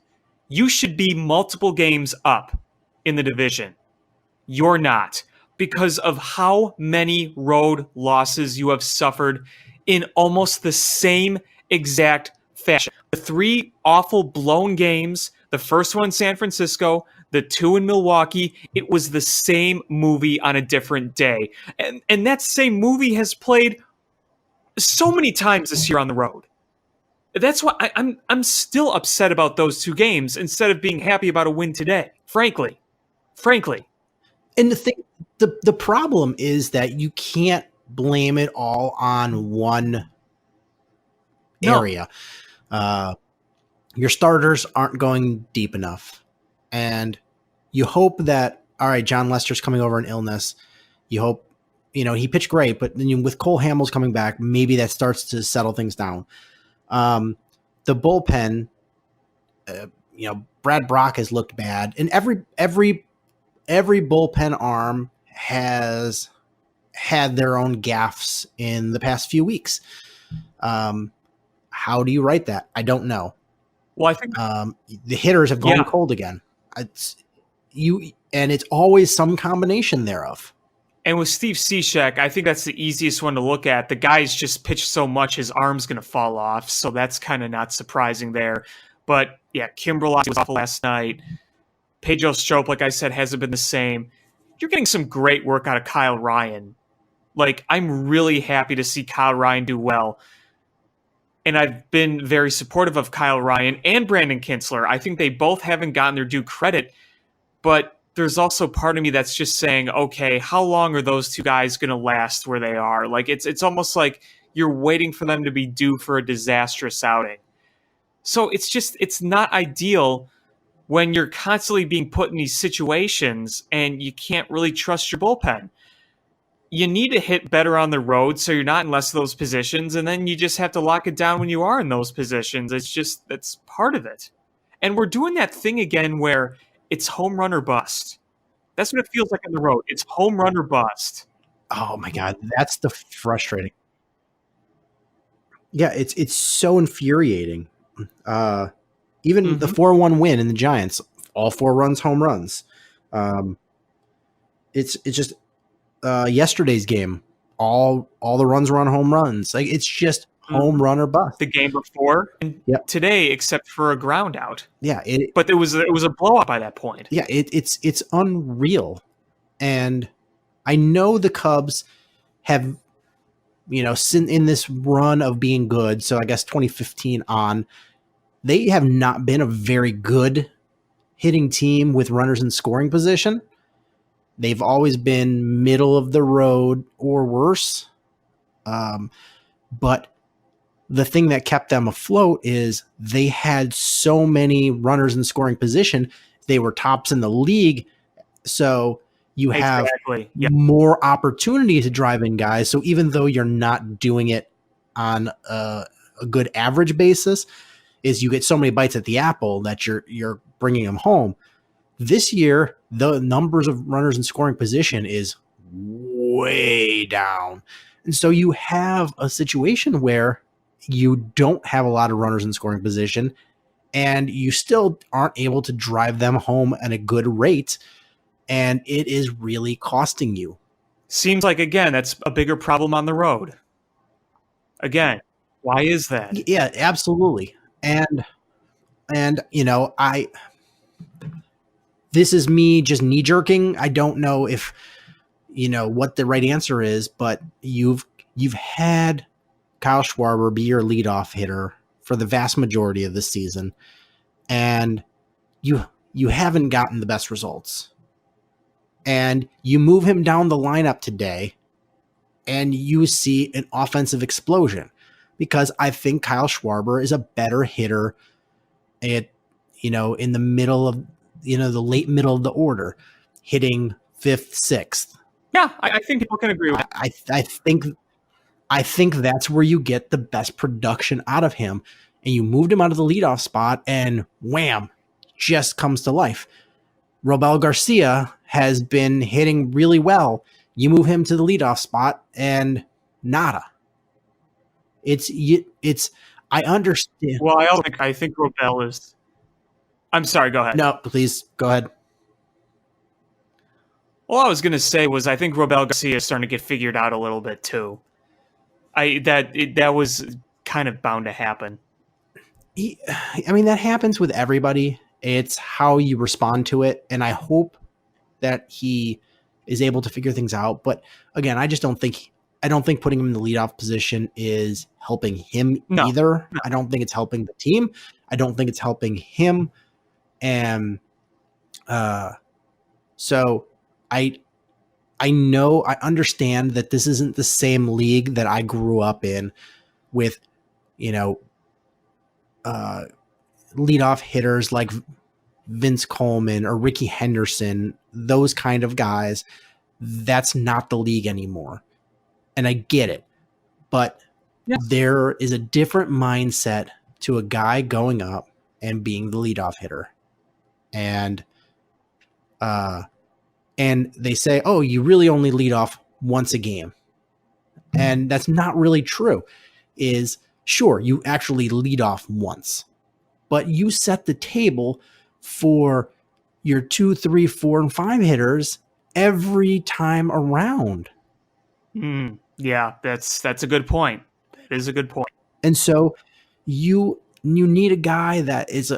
You should be multiple games up in the division. You're not, because of how many road losses you have suffered in almost the same exact fashion. The 3 awful blown games, the first one in San Francisco, the 2 in Milwaukee, it was the same movie on a different day. And that same movie has played so many times this year on the road. That's why I'm still upset about those 2 games instead of being happy about a win today, frankly. And the problem is that you can't blame it all on one area. Your starters aren't going deep enough. And you hope that, all right, John Lester's coming over an illness. You hope, he pitched great, but then with Cole Hamels coming back, maybe that starts to settle things down. The bullpen, Brad Brock has looked bad, and every bullpen arm has had their own gaffes in the past few weeks. How do you write that? I don't know. Well, I think the hitters have gone cold again. And it's always some combination thereof. And with Steve Cishek, I think that's the easiest one to look at. The guy's just pitched so much, his arm's going to fall off, so that's kind of not surprising there. But yeah, Kimbrel was awful last night. Pedro Strop, like I said, hasn't been the same. You're getting some great work out of Kyle Ryan. I'm really happy to see Kyle Ryan do well. And I've been very supportive of Kyle Ryan and Brandon Kintzler. I think they both haven't gotten their due credit. But there's also part of me that's just saying, okay, how long are those 2 guys going to last where they are? It's almost like you're waiting for them to be due for a disastrous outing. So it's not ideal when you're constantly being put in these situations and you can't really trust your bullpen. You need to hit better on the road so you're not in less of those positions, and then you just have to lock it down when you are in those positions. That's part of it. And we're doing that thing again where it's home run or bust. That's what it feels like on the road. It's home run or bust. Oh my God, that's the frustrating. Yeah, it's so infuriating. Even the 4-1 win in the Giants, all 4 runs, home runs. It's just yesterday's game, all the runs were on home runs. It's just home run or bust. The game before and today, except for a ground out. Yeah, but it was a blowout by that point. Yeah, it's unreal. And I know the Cubs have, in this run of being good, so I guess 2015 on, they have not been a very good hitting team with runners in scoring position. They've always been middle of the road or worse. But the thing that kept them afloat is they had so many runners in scoring position. They were tops in the league. So you have more opportunity to drive in guys. So even though you're not doing it on a good average basis, is you get so many bites at the apple that you're bringing them home. This year, the numbers of runners in scoring position is way down. And so you have a situation where you don't have a lot of runners in scoring position, and you still aren't able to drive them home at a good rate. And it is really costing you. Seems like, again, that's a bigger problem on the road. Again, why is that? Yeah, absolutely. And this is me just knee jerking. I don't know if what the right answer is, but you've had Kyle Schwarber be your leadoff hitter for the vast majority of the season, and you haven't gotten the best results. And you move him down the lineup today, and you see an offensive explosion, because I think Kyle Schwarber is a better hitter in the middle of the late middle of the order, hitting 5th, 6th. Yeah, I think people can agree with that. I think that's where you get the best production out of him. And you moved him out of the leadoff spot, and wham, just comes to life. Robel Garcia has been hitting really well. You move him to the leadoff spot, and nada. I understand. Well, I think Robel is. I'm sorry. Go ahead. No, please go ahead. All I was going to say was I think Robel Garcia is starting to get figured out a little bit too. That was kind of bound to happen. That happens with everybody. It's how you respond to it, and I hope that he is able to figure things out. But again, I don't think putting him in the leadoff position is helping him either. No. I don't think it's helping the team. I don't think it's helping him. And so I understand that this isn't the same league that I grew up in with, leadoff hitters like Vince Coleman or Ricky Henderson, those kind of guys. That's not the league anymore. And I get it. But there is a different mindset to a guy going up and being the leadoff hitter. And they say, oh, you really only lead off once a game. And that's not really true. Sure, you actually lead off once, but you set the table for your 2, 3, 4, and 5 hitters every time around. Yeah, that's a good point. That is a good point. And so you need a guy that is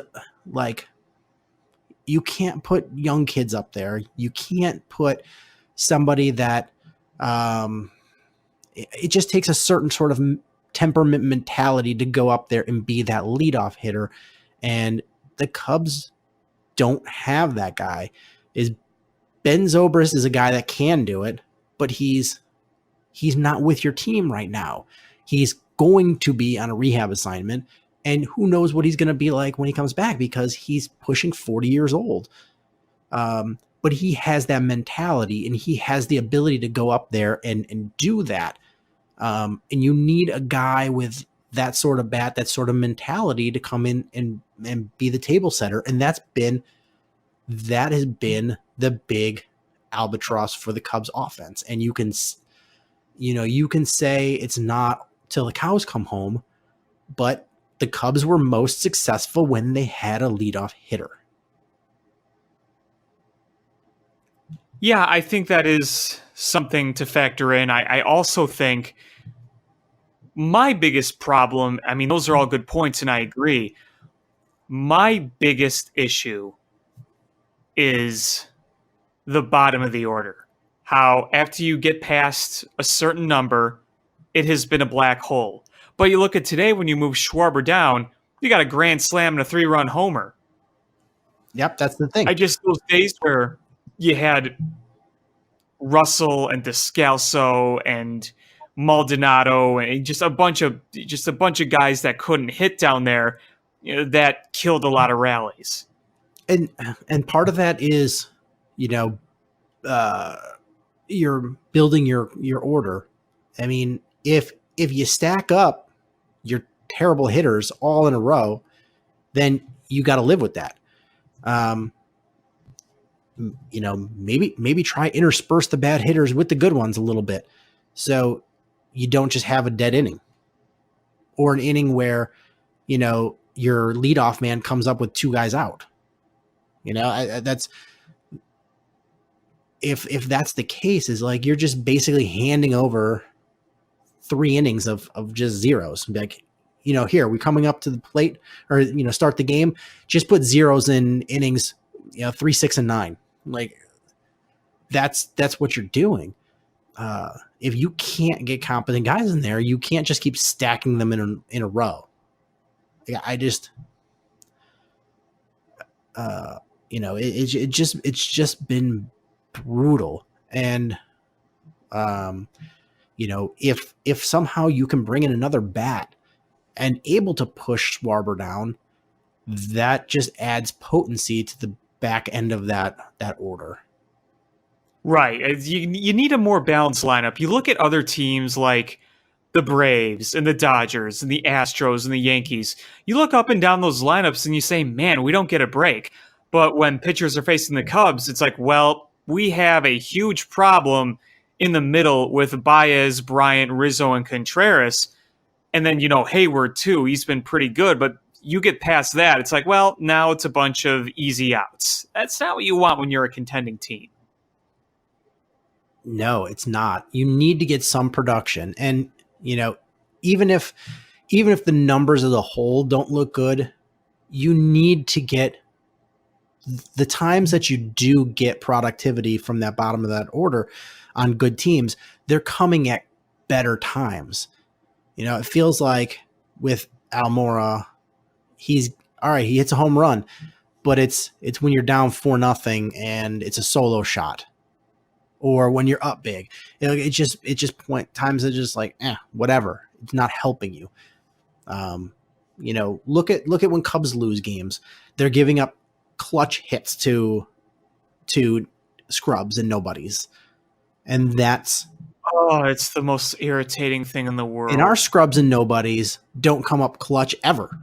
you can't put young kids up there. You can't put somebody that it just takes a certain sort of temperament mentality to go up there and be that leadoff hitter. And the Cubs don't have that guy. Ben Zobrist is a guy that can do it, but he's not with your team right now. He's going to be on a rehab assignment, and who knows what he's going to be like when he comes back, because he's pushing 40 years old. But he has that mentality, and he has the ability to go up there and do that. And you need a guy with that sort of bat, that sort of mentality to come in and be the table setter. And that has been the big albatross for the Cubs offense. And you can say it's not till the cows come home, but the Cubs were most successful when they had a leadoff hitter. Yeah, I think that is something to factor in. I also think my biggest problem, those are all good points, and I agree. My biggest issue is the bottom of the order. How after you get past a certain number, it has been a black hole. But you look at today, when you move Schwarber down, you got a grand slam and a 3-run homer. Yep, that's the thing. Those days where you had Russell and Descalso and Maldonado and just a bunch of guys that couldn't hit down there, that killed a lot of rallies. And part of that is, you're building your order. If you stack up your terrible hitters all in a row, then you got to live with that. Maybe try intersperse the bad hitters with the good ones a little bit, so you don't just have a dead inning, or an inning where your leadoff man comes up with 2 guys out. That's if that's the case, is like you're just basically handing over 3 innings of just zeros. Like, here we're coming up to the plate or, start the game. Just put zeros in innings, 3, 6, and 9. Like that's what you're doing. If you can't get competent guys in there, you can't just keep stacking them in a row. It's just been brutal. And, if somehow you can bring in another bat and able to push Schwarber down, that just adds potency to the back end of that order. Right. You need a more balanced lineup. You look at other teams like the Braves and the Dodgers and the Astros and the Yankees. You look up and down those lineups and you say, man, we don't get a break. But when pitchers are facing the Cubs, it's like, well, we have a huge problem in the middle with Baez, Bryant, Rizzo, and Contreras. And then, Hayward, too. He's been pretty good. But you get past that, it's like, well, now it's a bunch of easy outs. That's not what you want when you're a contending team. No, it's not. You need to get some production. And, even if the numbers as a whole don't look good, you need to get the times that you do get productivity from that bottom of that order on good teams, they're coming at better times. It feels like with Almora, he's all right. He hits a home run, but it's when you're down 4-0 and it's a solo shot. Or when you're up big, it just point times are just like, whatever. It's not helping you. Look at when Cubs lose games, they're giving up clutch hits to scrubs and nobodies. And that's, it's the most irritating thing in the world. and our scrubs and nobodies don't come up clutch ever.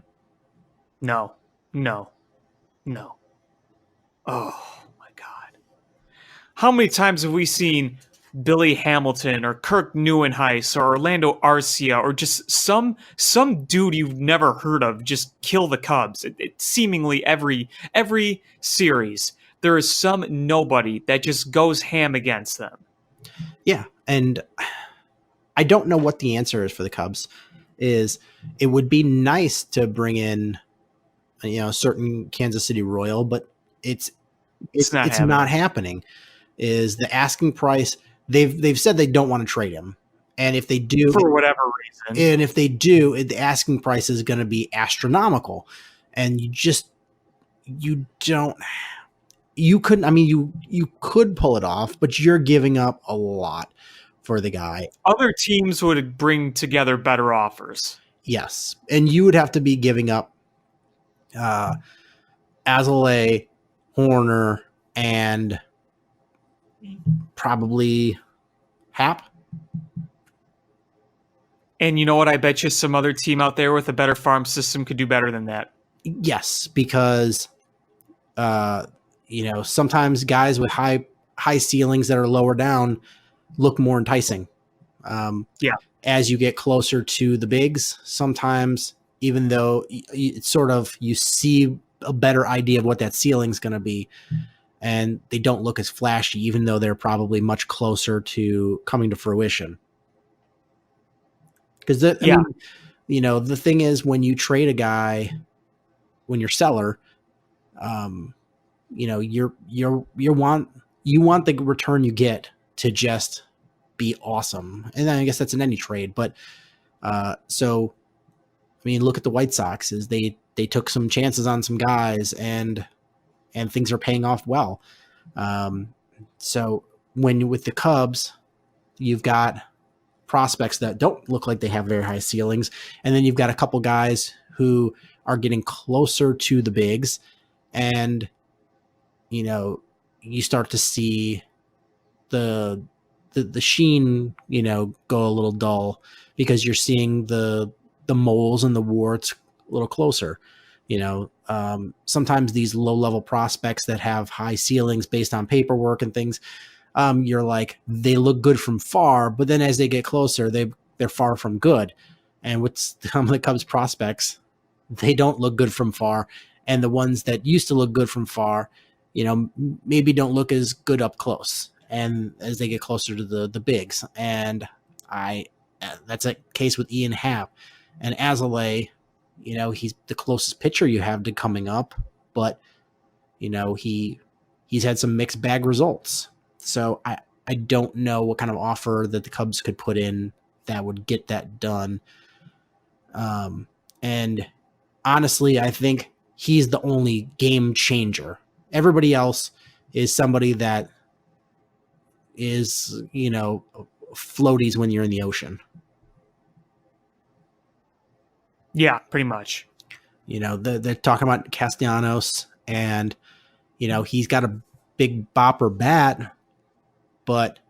No. Oh. How many times have we seen Billy Hamilton or Kirk Neuenhuis or Orlando Arcia or just some dude you've never heard of just kill the Cubs? It seemingly every series, there is some nobody that just goes ham against them. Yeah, and I don't know what the answer is for the Cubs. It would be nice to bring in, a certain Kansas City Royal, but it's not happening. Is the asking price? They've said they don't want to trade him, and if they do, for whatever reason, and if they do, the asking price is going to be astronomical, and you couldn't. I mean, you could pull it off, but you're giving up a lot for the guy. Other teams would bring together better offers. Yes, and you would have to be giving up Azalea, Horner, and probably Hap. And you know what? I bet you some other team out there with a better farm system could do better than that. Yes, because sometimes guys with high ceilings that are lower down look more enticing. As you get closer to the bigs, sometimes even though it's sort of you see a better idea of what that ceiling is going to be. And they don't look as flashy, even though they're probably much closer to coming to fruition. Because the thing is, when you trade a guy, when you're seller, you want the return you get to just be awesome. And I guess that's in any trade. But look at the White Sox. Is they took some chances on some guys and things are paying off well. So when with the Cubs, you've got prospects that don't look like they have very high ceilings, and then you've got a couple guys who are getting closer to the bigs, and you start to see the sheen go a little dull because you're seeing the moles and the warts a little closer. Sometimes these low-level prospects that have high ceilings based on paperwork and things, you're like, they look good from far, but then as they get closer, they're far from good. And with some of the Cubs prospects, they don't look good from far. And the ones that used to look good from far, maybe don't look as good up close. And as they get closer to the bigs, and that's a case with Ian Happ. And Azalea, he's the closest pitcher you have to coming up, but he's had some mixed bag results. So I don't know what kind of offer that the Cubs could put in that would get that done. And honestly, I think he's the only game changer. Everybody else is somebody that is, floaties when you're in the ocean. Yeah, pretty much. They're talking about Castellanos, and, he's got a big bopper bat, but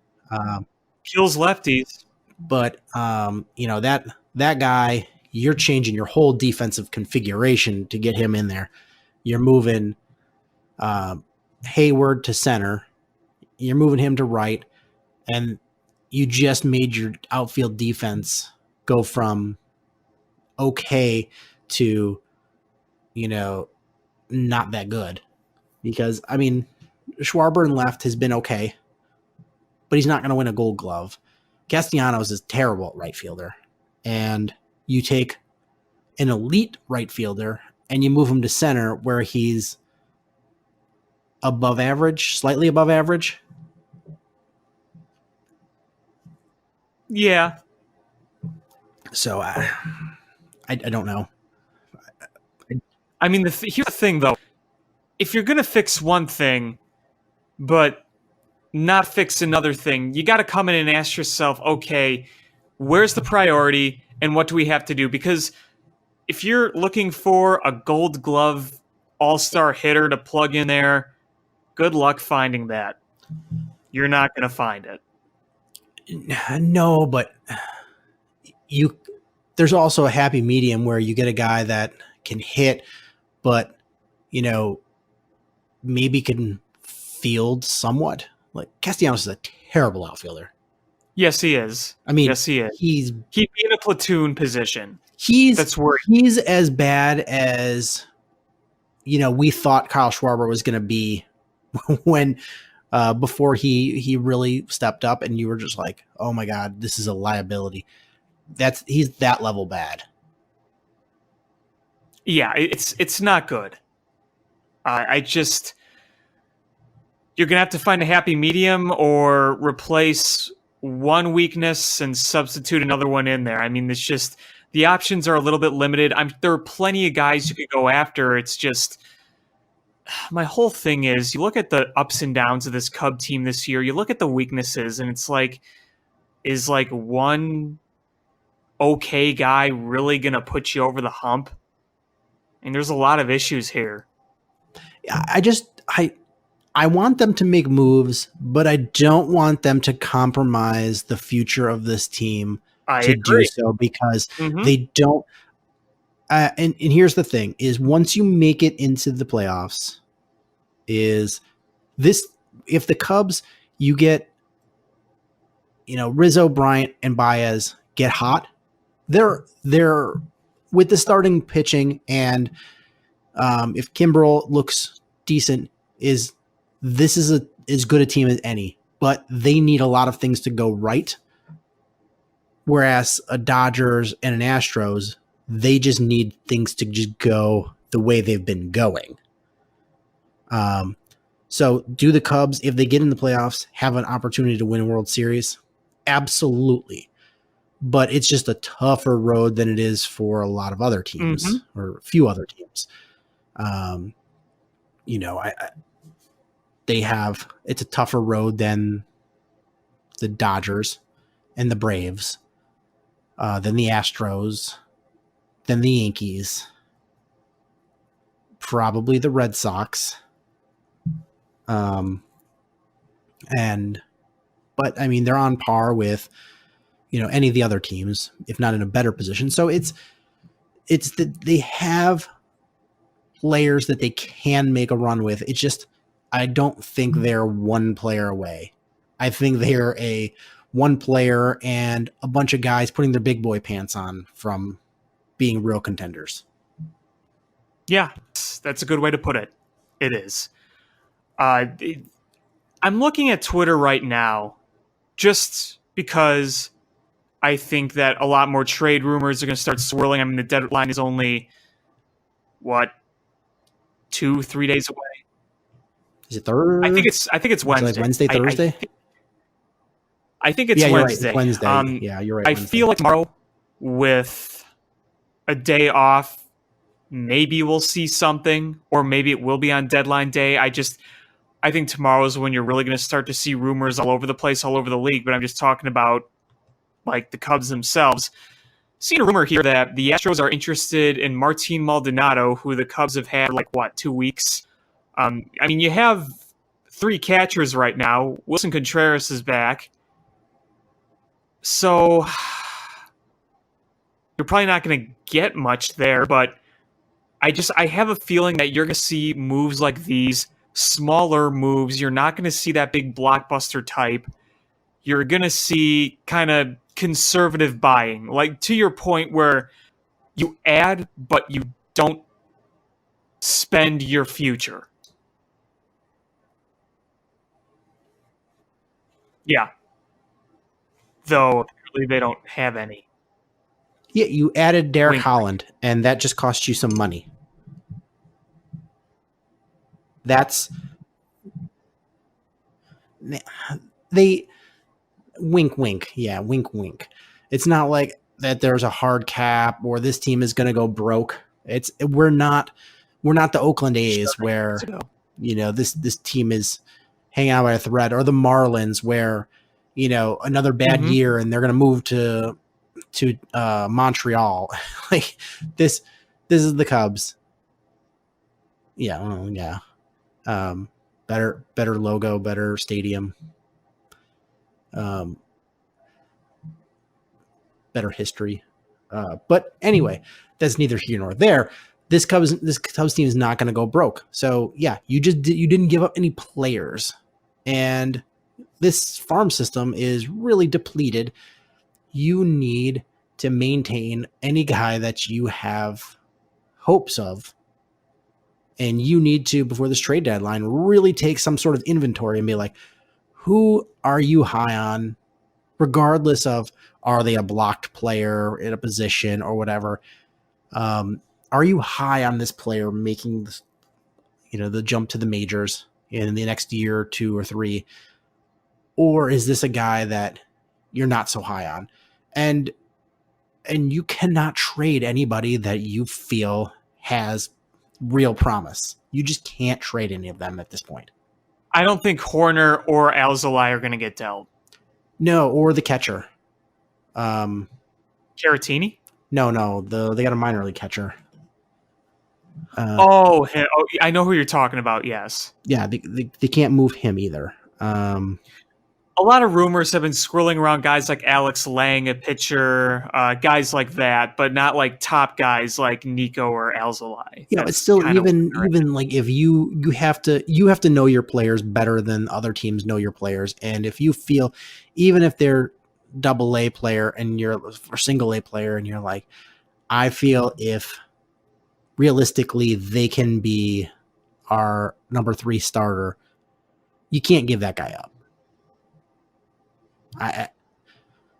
Kills lefties. But that guy, you're changing your whole defensive configuration to get him in there. You're moving Hayward to center. You're moving him to right, and you just made your outfield defense go from okay to, not that good. Because, Schwarber in left has been okay, but he's not going to win a Gold Glove. Castellanos is terrible at right fielder. And you take an elite right fielder and you move him to center where he's above average, slightly above average. Yeah. So I don't know. Here's the thing, though. If you're going to fix one thing, but not fix another thing, you got to come in and ask yourself, okay, where's the priority and what do we have to do? Because if you're looking for a Gold Glove all-star hitter to plug in there, good luck finding that. You're not going to find it. No, but there's also a happy medium where you get a guy that can hit, but maybe can field somewhat. Like Castellanos is a terrible outfielder. Yes, he is. Yes, he is. He'd be in a platoon position. He's as bad as we thought Kyle Schwarber was going to be when before he really stepped up, and you were just like, oh my God, this is a liability. He's that level bad. Yeah, it's not good. You're going to have to find a happy medium or replace one weakness and substitute another one in there. It's just the options are a little bit limited. There are plenty of guys you could go after. It's just my whole thing is you look at the ups and downs of this Cub team this year. You look at the weaknesses, and it's like, is like one okay guy really going to put you over the hump? And there's a lot of issues here. I want them to make moves, but I don't want them to compromise the future of this team do so, because they don't. And here's the thing: is once you make it into the playoffs, if the Cubs, you get, Rizzo, Bryant, and Baez get hot, they're with the starting pitching, and if Kimbrel looks decent, this is as good a team as any, but they need a lot of things to go right. Whereas a Dodgers and an Astros, they just need things to just go the way they've been going. So do the Cubs, if they get in the playoffs, have an opportunity to win a World Series? Absolutely. But it's just a tougher road than it is for a lot of other teams, or a few other teams. It's a tougher road than the Dodgers and the Braves, than the Astros, than the Yankees, probably the Red Sox. But they're on par with, any of the other teams, if not in a better position. So it's that they have players that they can make a run with. It's just, I don't think they're one player away. I think they're a one player and a bunch of guys putting their big boy pants on from being real contenders. Yeah, that's a good way to put it. It is. I'm looking at Twitter right now just because I think that a lot more trade rumors are going to start swirling. I mean, the deadline is only, 2-3 days away? Is it Thursday? I think it's Wednesday. Like Wednesday, Thursday? I think it's You're Wednesday. right. It's Wednesday. Yeah, you're right. I Wednesday. feel like tomorrow, with a day off, maybe we'll see something, or maybe it will be on deadline day. I think tomorrow is when you're really going to start to see rumors all over the place, all over the league. But I'm just talking about like the Cubs themselves. Seen a rumor here that the Astros are interested in Martin Maldonado, who the Cubs have had 2 weeks. I mean, you have 3 catchers right now. Wilson Contreras is back. So you're probably not going to get much there, but I have a feeling that you're going to see moves like these, smaller moves. You're not going to see that big blockbuster type. You're going to see kind of conservative buying, like to your point where you add, but you don't spend your future. Yeah. Though apparently they don't have any. Yeah, you added Derek Wink. Holland, and that just cost you some money. That's they wink, wink. Yeah, wink, wink. It's not like that there's a hard cap or this team is going to go broke. We're not the Oakland A's where this team is hanging out by a thread, or the Marlins where another bad year and they're going to move to Montreal. Like this is the Cubs. Yeah, well, yeah. Better logo, better stadium. Better history. But anyway, that's neither here nor there. This Cubs team is not going to go broke. So yeah, you didn't give up any players, and this farm system is really depleted. You need to maintain any guy that you have hopes of, and you need to, before this trade deadline, really take some sort of inventory and be like, who are you high on, regardless of are they a blocked player in a position or whatever. Are you high on this player making this, the jump to the majors in the next year or 2 or 3? Or is this a guy that you're not so high on? And you cannot trade anybody that you feel has real promise. You just can't trade any of them at this point. I don't think Horner or Alzolay are going to get dealt. No, or the catcher. Caratini? No, they got a minor league catcher. I know who you're talking about. Yes. Yeah, they can't move him either. A lot of rumors have been swirling around guys like Alex Lang, a pitcher, guys like that, but not like top guys like Nico or Alzolay. Yeah, it's still even like if you have to know your players better than other teams know your players, and if you feel, even if they're double A player and you're or single A player, and you're like, I feel if realistically they can be our number 3 starter, you can't give that guy up.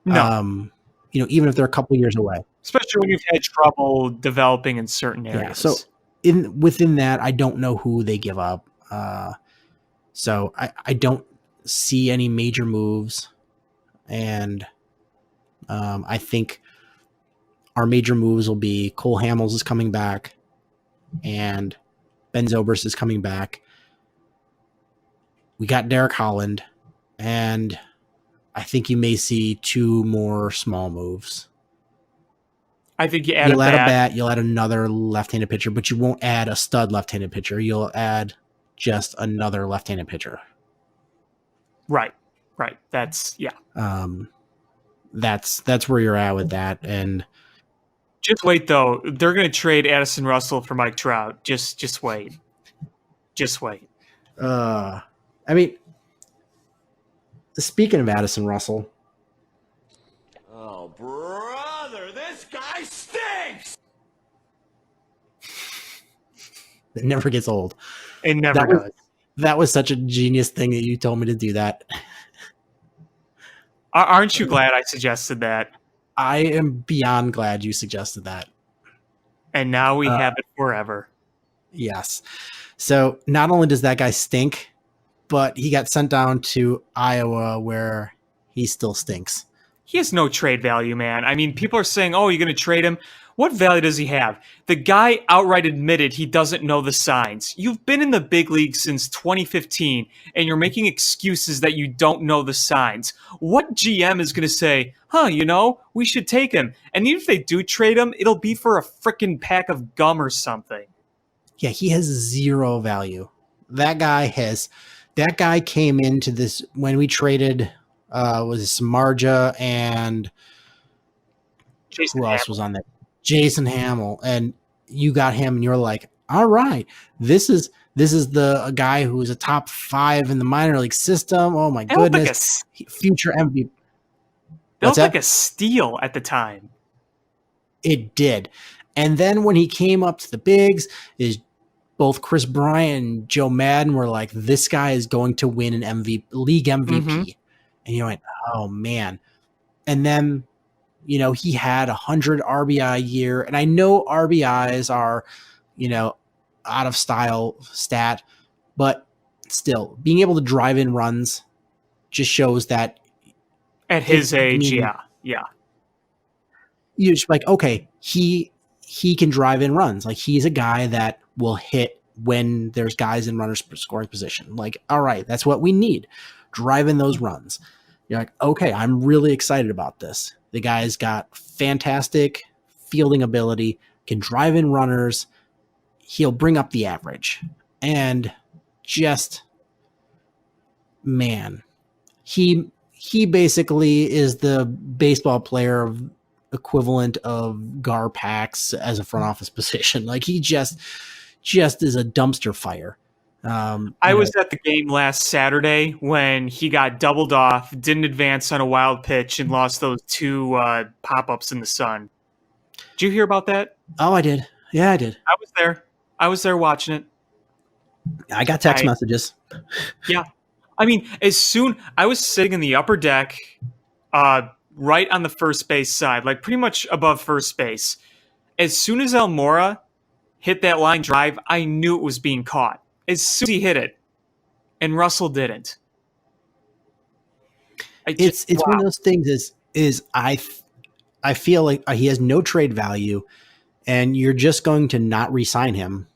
Even if they're a couple years away, especially when you've had trouble developing in certain areas. Yeah, so within that, I don't know who they give up. So I don't see any major moves, and I think our major moves will be Cole Hamels is coming back, and Ben Zobrist is coming back. We got Derek Holland, and I think you may see 2 more small moves. I think you'll add a bat, you'll add another left-handed pitcher, but you won't add a stud left-handed pitcher. You'll add just another left-handed pitcher. Right. That's that's where you're at with that. And just wait, though. They're going to trade Addison Russell for Mike Trout. Just wait. I mean, speaking of Addison Russell. Oh, brother, this guy stinks! It never gets old. It never does. That was such a genius thing that you told me to do that. Aren't you glad I suggested that? I am beyond glad you suggested that. And now we have it forever. Yes. So not only does that guy stink, but he got sent down to Iowa where he still stinks. He has no trade value, man. I mean, people are saying, oh, you're going to trade him. What value does he have? The guy outright admitted he doesn't know the signs. You've been in the big league since 2015, and you're making excuses that you don't know the signs. What GM is going to say, we should take him? And even if they do trade him, it'll be for a freaking pack of gum or something. Yeah, he has zero value. That guy came into this when we traded was it Samardzija and Jason who else Hammel. was on that? Jason Hammel. And you got him and you're like, all right, this is a guy who is a top 5 in the minor league system. Oh my goodness. Future MVP. That looked like a steal at the time. It did. And then when he came up to the bigs, is both Chris Bryant and Joe Madden were like, this guy is going to win an league MVP. Mm-hmm. And you went, oh man. And then, he had 100 RBI a year. And I know RBIs are, out of style stat, but still being able to drive in runs just shows that at his age. Yeah. You're just like, okay, he can drive in runs. Like he's a guy that will hit when there's guys in runners scoring position. Like, all right, that's what we need. Drive in those runs. You're like, okay, I'm really excited about this. The guy's got fantastic fielding ability, can drive in runners. He'll bring up the average. And just, man, he basically is the baseball player equivalent of Garpax as a front office position. Like he just is a dumpster fire. I was at the game last Saturday when he got doubled off, didn't advance on a wild pitch, and lost those 2 pop-ups in the sun. Did you hear about that? Oh, I did. Yeah, I did. I was there watching it. I got text messages. Yeah. I mean, I was sitting in the upper deck, right on the first base side, like pretty much above first base. As soon as Almora hit that line drive, I knew it was being caught. As soon as he hit it, and Russell didn't. It's one of those things is I feel like he has no trade value, and you're just going to not re-sign him,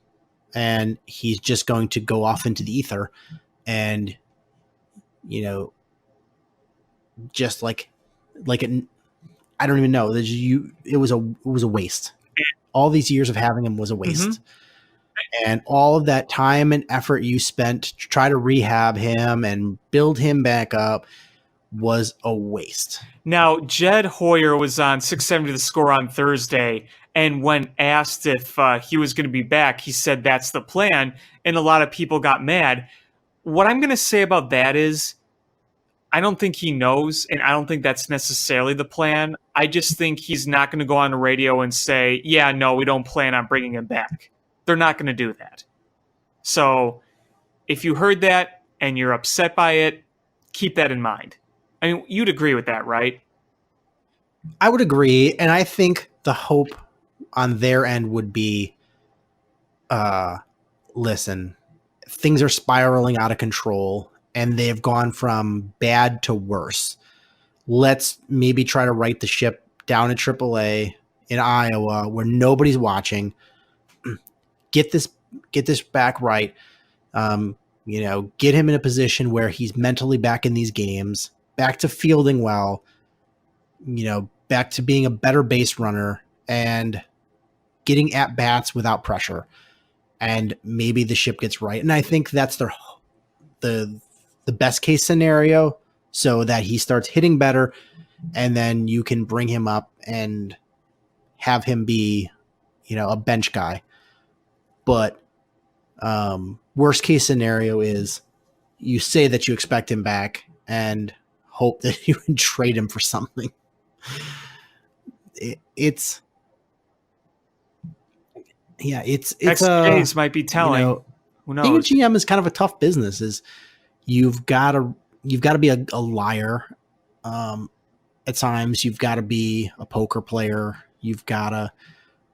and he's just going to go off into the ether, and just like I don't even know. It was a waste. All these years of having him was a waste. Mm-hmm. And all of that time and effort you spent to try to rehab him and build him back up was a waste. Now, Jed Hoyer was on 670 The Score on Thursday, and when asked if he was going to be back, he said that's the plan, and a lot of people got mad. What I'm going to say about that is I don't think he knows, and I don't think that's necessarily the plan. I just think he's not going to go on the radio and say, yeah, no, we don't plan on bringing him back. They're not going to do that. So if you heard that and you're upset by it, keep that in mind. I mean, you'd agree with that, right? I would agree. And I think the hope on their end would be, listen, things are spiraling out of control and they've gone from bad to worse. Let's maybe try to right the ship down at AAA in Iowa where nobody's watching. Get this back right. Get him in a position where he's mentally back in these games, back to fielding well, back to being a better base runner and getting at bats without pressure. And maybe the ship gets right. And I think that's the best case scenario so that he starts hitting better and then you can bring him up and have him be, a bench guy. But worst case scenario is you say that you expect him back and hope that you can trade him for something. It's XPAs might be telling. Who knows? Being a GM is kind of a tough business. Is you've got to be a liar, at times you've got to be a poker player. You've got to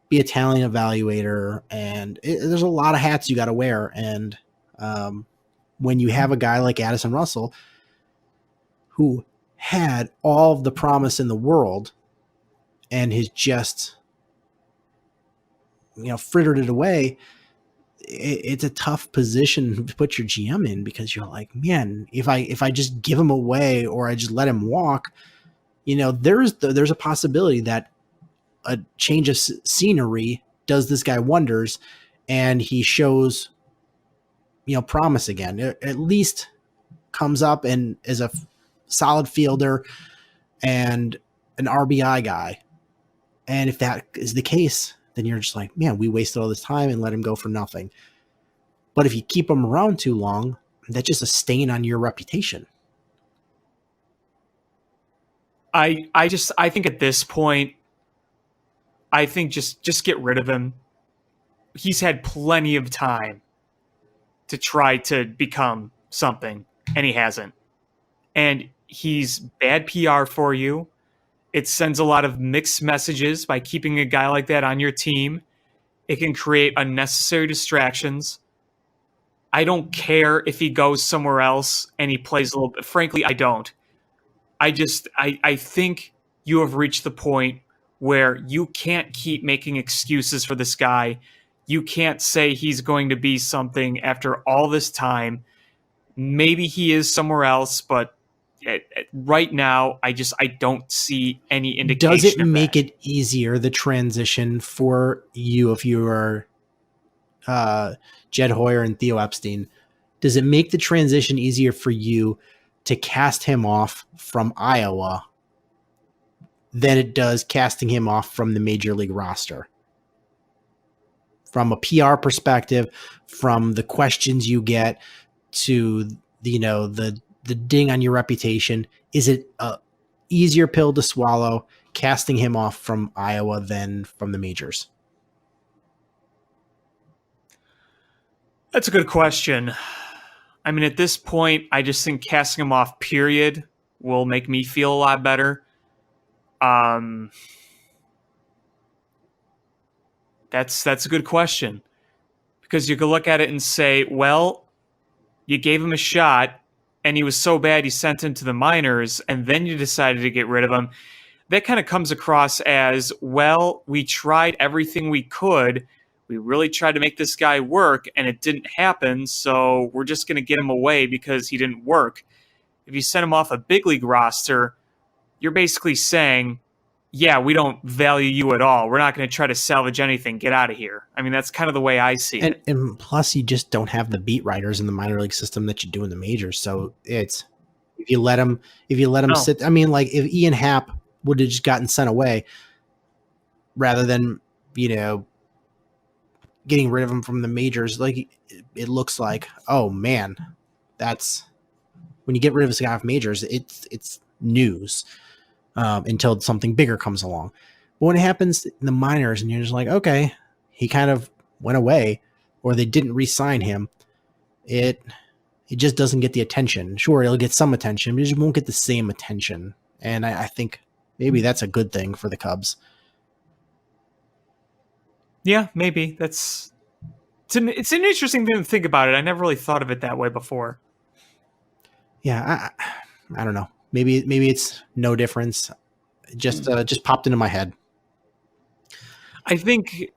be a talent evaluator, and there's a lot of hats you got to wear. And when you have a guy like Addison Russell, who had all of the promise in the world and has just, frittered it away, it's a tough position to put your GM in, because you're like, man, if I just give him away or I just let him walk, there's a possibility that a change of scenery does this guy wonders, and he shows, promise again. At least comes up and is a solid fielder and an RBI guy. And if that is the case, then you're just like, man, we wasted all this time and let him go for nothing. But if you keep him around too long, that's just a stain on your reputation. I think at this point, I think just get rid of him. He's had plenty of time to try to become something, and he hasn't. And he's bad PR for you. It sends a lot of mixed messages by keeping a guy like that on your team. It can create unnecessary distractions. I don't care if he goes somewhere else and he plays a little bit. Frankly, I don't. I think you have reached the point where you can't keep making excuses for this guy. You can't say he's going to be something after all this time. Maybe he is somewhere else, but right now, I don't see any indication. Does it make it easier, the transition for you, if you are Jed Hoyer and Theo Epstein? Does it make the transition easier for you to cast him off from Iowa than it does casting him off from the major league roster? From a PR perspective, from the questions you get to the ding on your reputation, is it a easier pill to swallow casting him off from Iowa than from the majors? That's a good question. I mean, at this point, I just think casting him off, period, will make me feel a lot better. That's a good question, because you could look at it and say, well, you gave him a shot and he was so bad you sent him to the minors, and then you decided to get rid of him. That kind of comes across as, well, we tried everything we could. We really tried to make this guy work, and it didn't happen, so we're just going to get him away because he didn't work. If you send him off a big league roster, you're basically saying, yeah, we don't value you at all. We're not going to try to salvage anything. Get out of here. I mean, that's kind of the way I see it. And plus, you just don't have the beat writers in the minor league system that you do in the majors. So it's, if you let him sit, I mean, like if Ian Happ would have just gotten sent away rather than, getting rid of him from the majors, like it looks like, oh man, that's when you get rid of a guy off majors, it's news. Until something bigger comes along. But when it happens in the minors and you're just like, okay, he kind of went away, or they didn't re-sign him, it just doesn't get the attention. Sure, it'll get some attention, but it just won't get the same attention. And I think maybe that's a good thing for the Cubs. Yeah, maybe. It's an interesting thing to think about it. I never really thought of it that way before. Yeah, I don't know. Maybe it's no difference. Just popped into my head. I think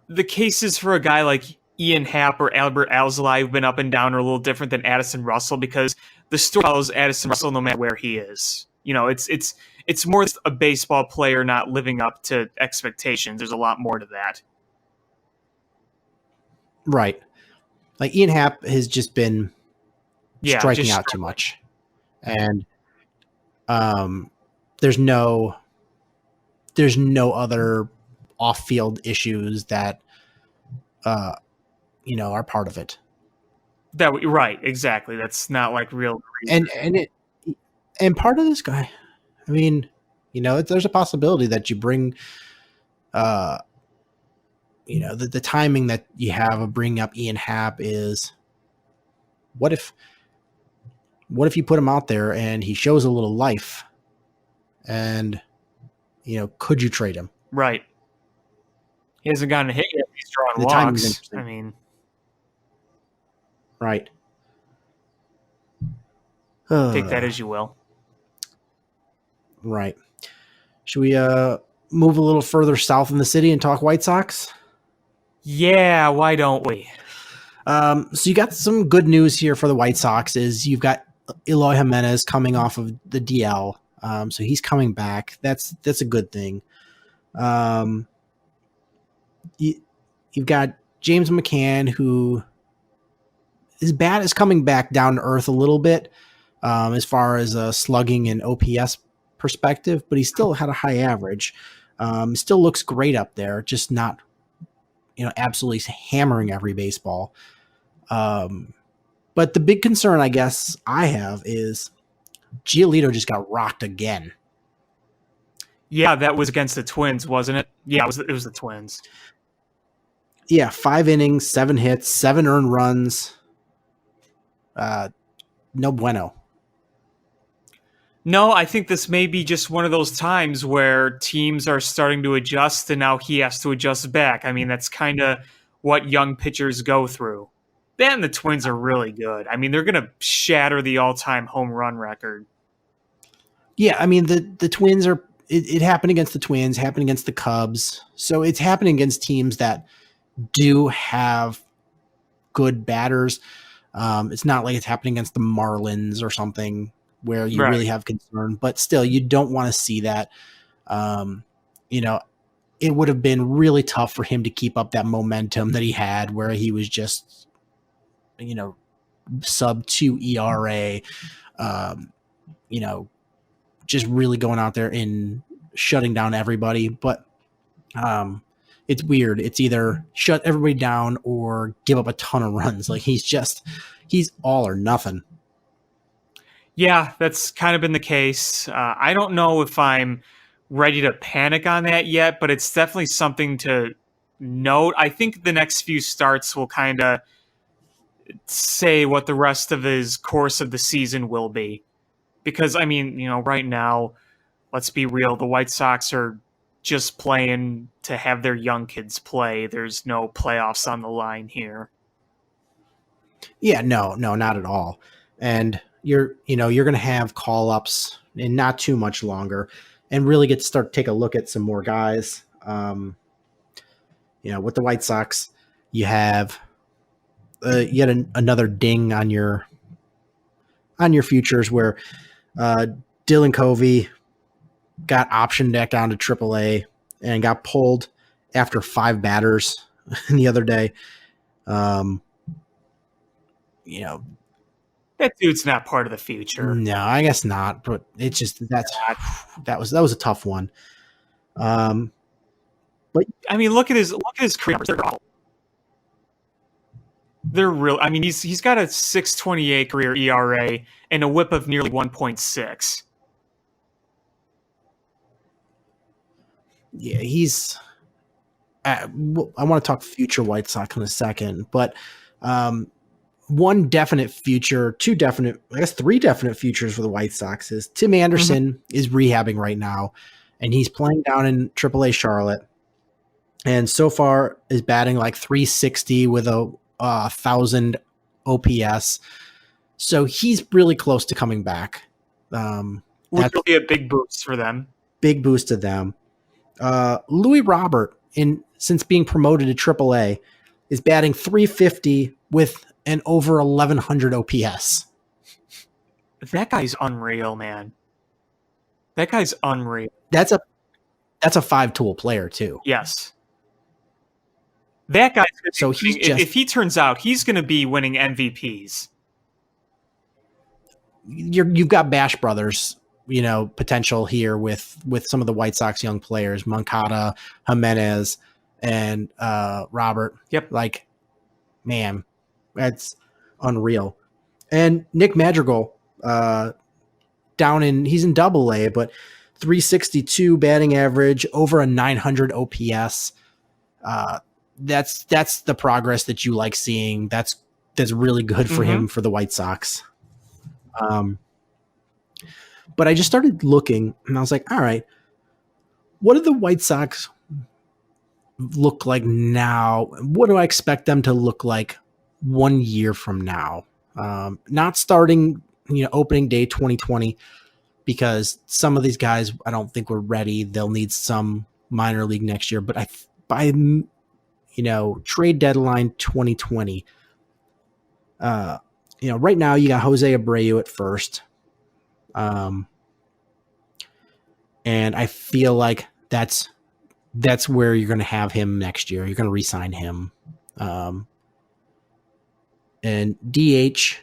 the cases for a guy like Ian Happ or Albert Alzolay who've been up and down are a little different than Addison Russell, because the story tells Addison Russell no matter where he is. It's more a baseball player not living up to expectations. There's a lot more to that. Right. Like Ian Happ has just been striking out too much. And there's no other off-field issues that are part of it. Right, exactly. That's not like real. And part of this guy, I mean, there's a possibility that you bring, the timing that you have of bringing up Ian Happ is, what if you put him out there and he shows a little life, And, could you trade him? Right. He hasn't gotten a hit yet. He's drawing The timing's walks. interesting. I mean, Right. take that as you will. Right. Should we move a little further south in the city and talk White Sox? Yeah, why don't we? So you got some good news here for the White Sox is you've got Eloy Jimenez coming off of the DL. So he's coming back. That's a good thing. You've got James McCann, who his bat is coming back down to earth a little bit as far as slugging and OPS perspective, but he still had a high average. Still looks great up there, just not, absolutely hammering every baseball. But the big concern, I guess, I have is Giolito just got rocked again. Yeah, that was against the Twins, wasn't it? Yeah, it was the Twins. Yeah, 5 innings, 7 hits, 7 earned runs. No bueno. No, I think this may be just one of those times where teams are starting to adjust and now he has to adjust back. I mean, that's kind of what young pitchers go through. Then the Twins are really good. I mean, they're going to shatter the all-time home run record. Yeah, I mean, the Twins are – it happened against the Twins, happened against the Cubs. So it's happening against teams that do have good batters. It's not like it's happening against the Marlins or something where you really have concern. But still, you don't want to see that. It would have been really tough for him to keep up that momentum that he had where he was just, sub 2 ERA, just really going out there and shutting down everybody. But it's weird. It's either shut everybody down or give up a ton of runs. Like he's all or nothing. Yeah, that's kind of been the case. I don't know if I'm ready to panic on that yet, but it's definitely something to note. I think the next few starts will kind of say what the rest of his course of the season will be. Because, I mean, right now, let's be real, the White Sox are just playing to have their young kids play. There's no playoffs on the line here. Yeah, no, not at all. And you're going to have call-ups in not too much longer and really get to start to take a look at some more guys. With the White Sox, you have yet another ding on your futures where Dylan Covey got optioned back down to AAA and got pulled after 5 batters the other day. That dude's not part of the future. No, I guess not. But it's just that was a tough one. But I mean, look at his career numbers. They're real. I mean, he's got a 6.28 career ERA and a WHIP of nearly 1.6. Yeah, he's. I want to talk future White Sox in a second, but one definite future, 2 definite, I guess 3 definite futures for the White Sox is Tim Anderson is rehabbing right now, and he's playing down in AAA Charlotte, and so far is batting like 360 with a 1,000 OPS. So he's really close to coming back. Which will be a big boost for them. Big boost to them. Louis Robert, since being promoted to AAA, is batting 350 with an over 1,100 OPS. That guy's unreal, man. That guy's unreal. That's a 5-tool player too. Yes. That guy's so if he turns out, he's going to be winning MVPs. You've got Bash Brothers, potential here with some of the White Sox young players, Moncada, Jimenez, and Robert. Yep. Like, man, that's unreal. And Nick Madrigal, he's in Double-A, but 362 batting average, over a 900 OPS. That's the progress that you like seeing. That's really good for him for the White Sox. But I just started looking, and I was like, all right, what do the White Sox look like now? What do I expect them to look like 1 year from now? Not starting, opening day 2020, because some of these guys I don't think we're ready. They'll need some minor league next year. But by trade deadline 2020, right now you got Jose Abreu at first. And I feel like that's where you're going to have him next year. You're going to re-sign him. And DH,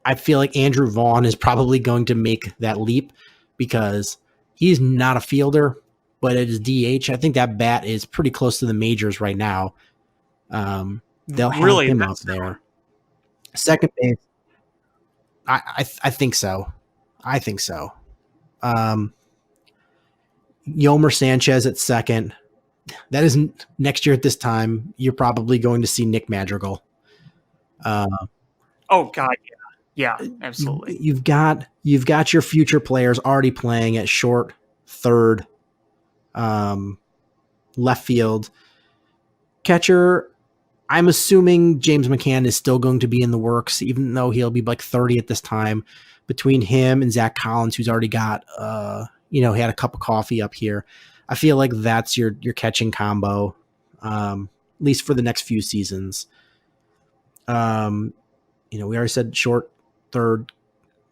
I feel like Andrew Vaughn is probably going to make that leap because he's not a fielder, but it is DH. I think that bat is pretty close to the majors right now. They'll have Really, him up there. Second base, I think so. I think so. Yomer Sanchez at second. That isn't next year at this time. You're probably going to see Nick Madrigal. Oh God, yeah, absolutely. You've got your future players already playing at short, third, left field, catcher. I'm assuming James McCann is still going to be in the works, even though he'll be like 30 at this time. Between him and Zach Collins, who's already got, he had a cup of coffee up here. I feel like that's your catching combo, at least for the next few seasons. We already said short, third,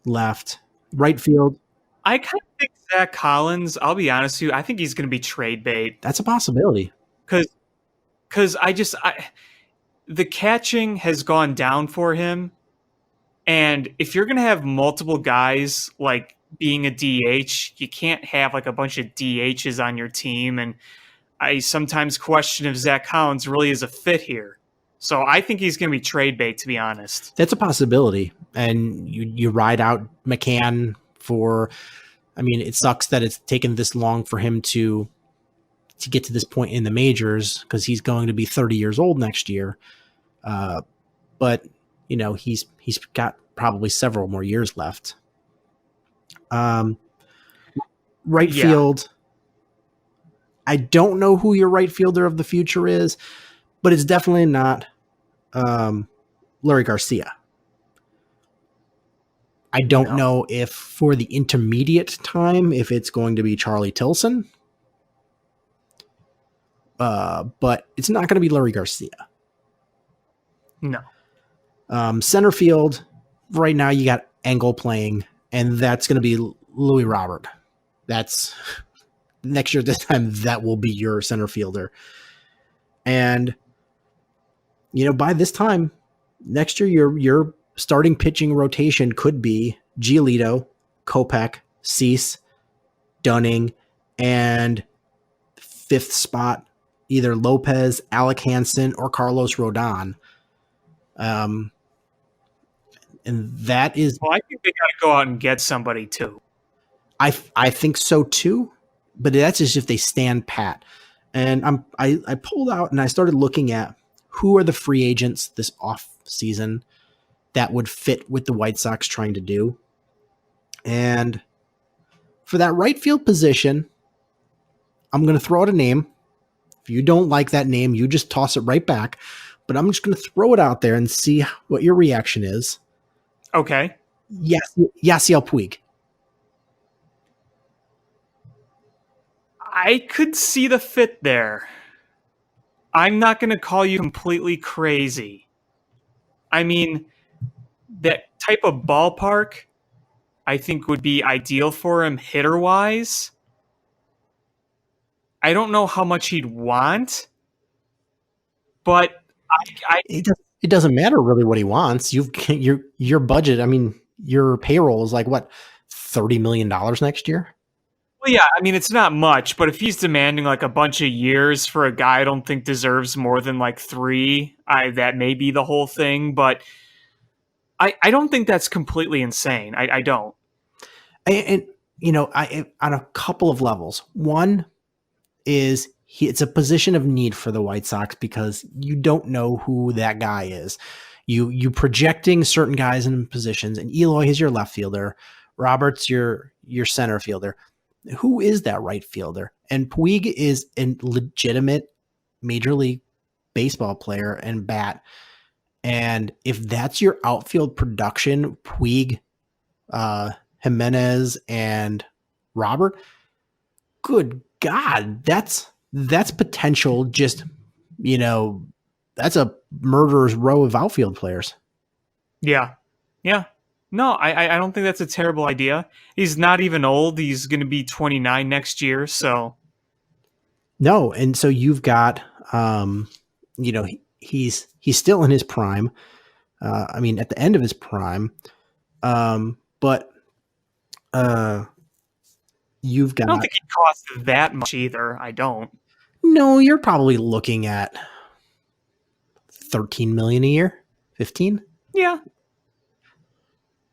left, right field. I kind of think Zach Collins, I'll be honest with you, I think he's going to be trade bait. That's a possibility. Because the catching has gone down for him. And if you're going to have multiple guys like being a DH, you can't have like a bunch of DHs on your team. And I sometimes question if Zach Collins really is a fit here. So I think he's going to be trade bait, to be honest. That's a possibility. And you ride out McCann for, it sucks that it's taken this long for him to get to this point in the majors because he's going to be 30 years old next year. But he's got probably several more years left. Right field. I don't know who your right fielder of the future is, but it's definitely not Larry Garcia. I don't know if for the intermediate time, if it's going to be Charlie Tilson. But it's not going to be Larry Garcia. No. Center field, right now you got Engel playing, and that's going to be Louis Robert. That's next year, this time, that will be your center fielder. And, by this time, next year, your starting pitching rotation could be Giolito, Kopech, Cease, Dunning, and fifth spot, either Lopez, Alec Hansen, or Carlos Rodon. And that is... Well, I think they got to go out and get somebody, too. I think so, too. But that's just if they stand pat. And I pulled out and I started looking at who are the free agents this off season that would fit with the White Sox trying to do. And for that right field position, I'm going to throw out a name. If you don't like that name, you just toss it right back. But I'm just going to throw it out there and see what your reaction is. Okay. Yes, Yasiel Puig. I could see the fit there. I'm not going to call you completely crazy. That type of ballpark, I think, would be ideal for him hitter-wise. I don't know how much he'd want, but It doesn't matter really what he wants. Your budget. Your payroll is like what, $30 million next year. Well, yeah, it's not much, but if he's demanding like a bunch of years for a guy I don't think deserves more than like 3, that may be the whole thing. But I don't think that's completely insane. I don't. And on a couple of levels. One is it's a position of need for the White Sox because you don't know who that guy is. you projecting certain guys in positions, and Eloy is your left fielder, Roberts your center fielder. Who is that right fielder? And Puig is a legitimate Major League Baseball player and bat. And if that's your outfield production, Puig, Jimenez, and Robert, good God, that's potential. Just, that's a murderer's row of outfield players. Yeah. No, I don't think that's a terrible idea. He's not even old. He's going to be 29 next year. So no, and so you've got, he's still in his prime. At the end of his prime, but you've got. I don't think it costs that much either. I don't. No, you're probably looking at $13 million a year, 15. Yeah.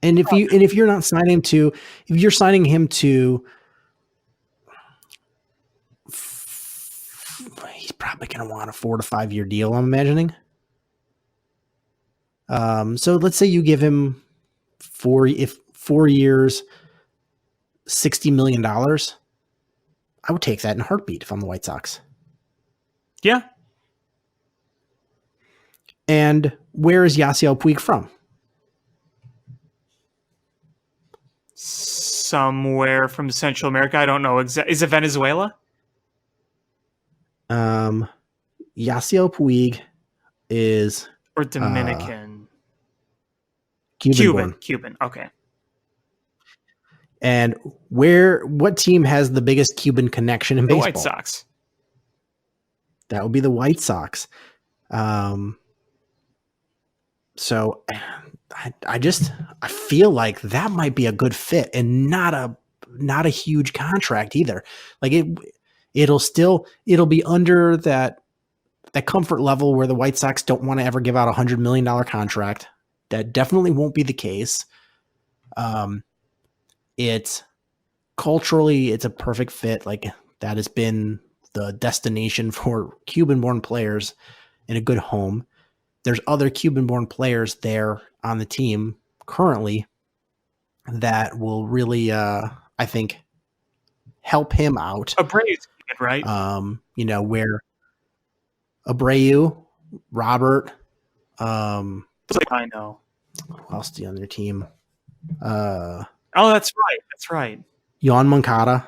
And if you're not signing him to, if you're signing him to, he's probably going to want a 4 to 5 year deal, I'm imagining. So let's say you give him 4 years, $60 million. I would take that in a heartbeat if I'm the White Sox. Yeah. And where is Yasiel Puig from? Somewhere from Central America. I don't know. Is it Venezuela? Yasiel Puig is Or Dominican? Cuban. Cuban. Okay. And what team has the biggest Cuban connection in The baseball? White Sox. That would be the White Sox. So I feel like that might be a good fit and not a huge contract either. Like it'll be under that comfort level where the White Sox don't want to ever give out $100 million contract. That definitely won't be the case. It's culturally, it's a perfect fit. Like that has been the destination for Cuban-born players in a good home. There's other Cuban-born players there on the team currently that will really, I think, help him out. Abreu's Cuban, right? Where Abreu, Robert, I know. who else do you on their team? Oh, that's right. That's right. Yohan Moncada.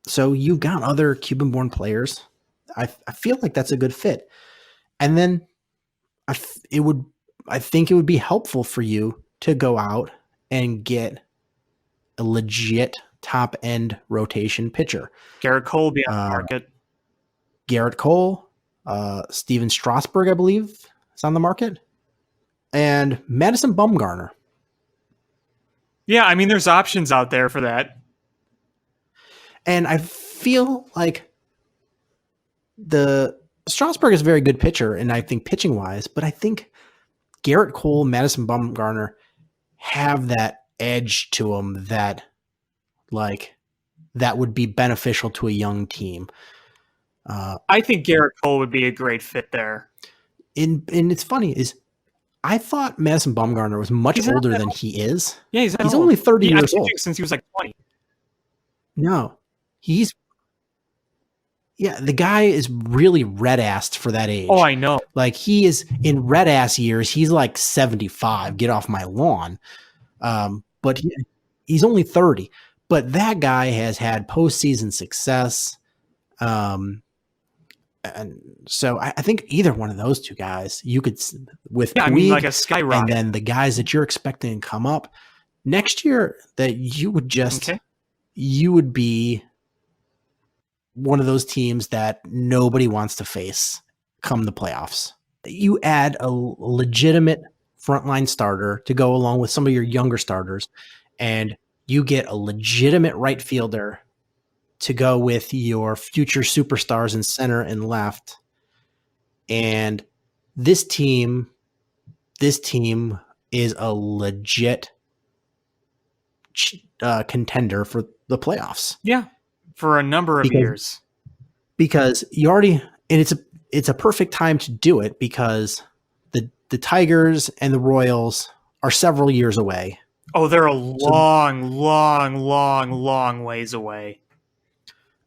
So you've got other Cuban-born players. I feel like that's a good fit. And then I think it would be helpful for you to go out and get a legit top-end rotation pitcher. Garrett Cole be on the market. Garrett Cole, Steven Strasburg, I believe, is on the market. And Madison Bumgarner. Yeah, there's options out there for that. And I feel like the Strasburg is a very good pitcher, and I think pitching wise, but I think Garrett Cole, Madison Bumgarner have that edge to them that would be beneficial to a young team. I think Garrett Cole would be a great fit there. And it's funny is I thought Madison Bumgarner was much older than he is. Yeah, he's only 30 years old. Since he was like 20. No, the guy is really red-assed for that age. Oh, I know. Like he is in red-ass years. He's like 75. Get off my lawn. But he's only 30. But that guy has had postseason success. And so I think either one of those two guys, you could with Puig, like a skyrocket. And then the guys that you're expecting to come up next year, that you would just you would be one of those teams that nobody wants to face come the playoffs. You add a legitimate frontline starter to go along with some of your younger starters, and you get a legitimate right fielder to go with your future superstars in center and left. And this team is a legit contender for the playoffs. Yeah, for a number of years. Because you already, and it's a perfect time to do it because the Tigers and the Royals are several years away. Oh, they're a long, long, long, long ways away.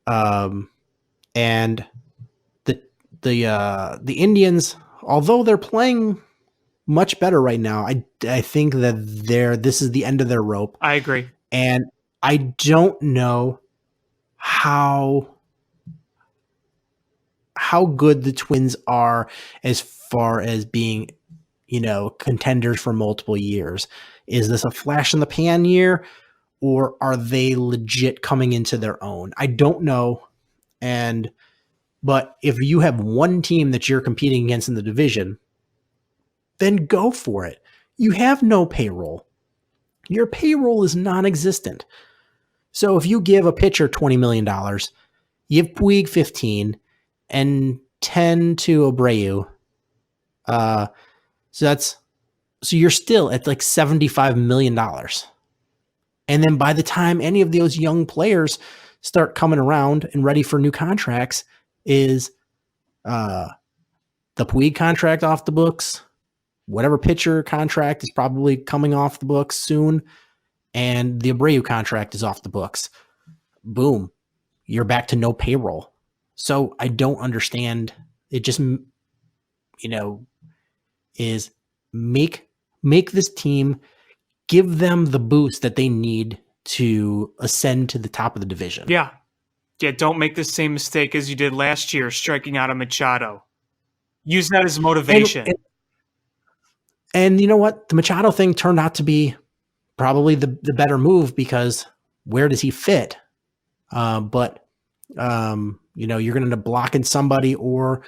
And the Indians, although they're playing much better right now, I think that this is the end of their rope. I agree. And I don't know how good the Twins are as far as being, contenders for multiple years. Is this a flash in the pan year, or are they legit coming into their own? I don't know. But if you have one team that you're competing against in the division, then go for it. You have no payroll. Your payroll is non-existent. So if you give a pitcher $20 million, you give Puig 15 and 10 to Abreu. So you're still at like $75 million. And then by the time any of those young players start coming around and ready for new contracts, is the Puig contract off the books, whatever pitcher contract is probably coming off the books soon, and the Abreu contract is off the books. Boom. You're back to no payroll. So I don't understand. It just, is make this team, give them the boost that they need to ascend to the top of the division. Yeah. Yeah, don't make the same mistake as you did last year, striking out a Machado. Use that as motivation. And you know what? The Machado thing turned out to be probably the better move, because where does he fit? But you're going to end up blocking somebody or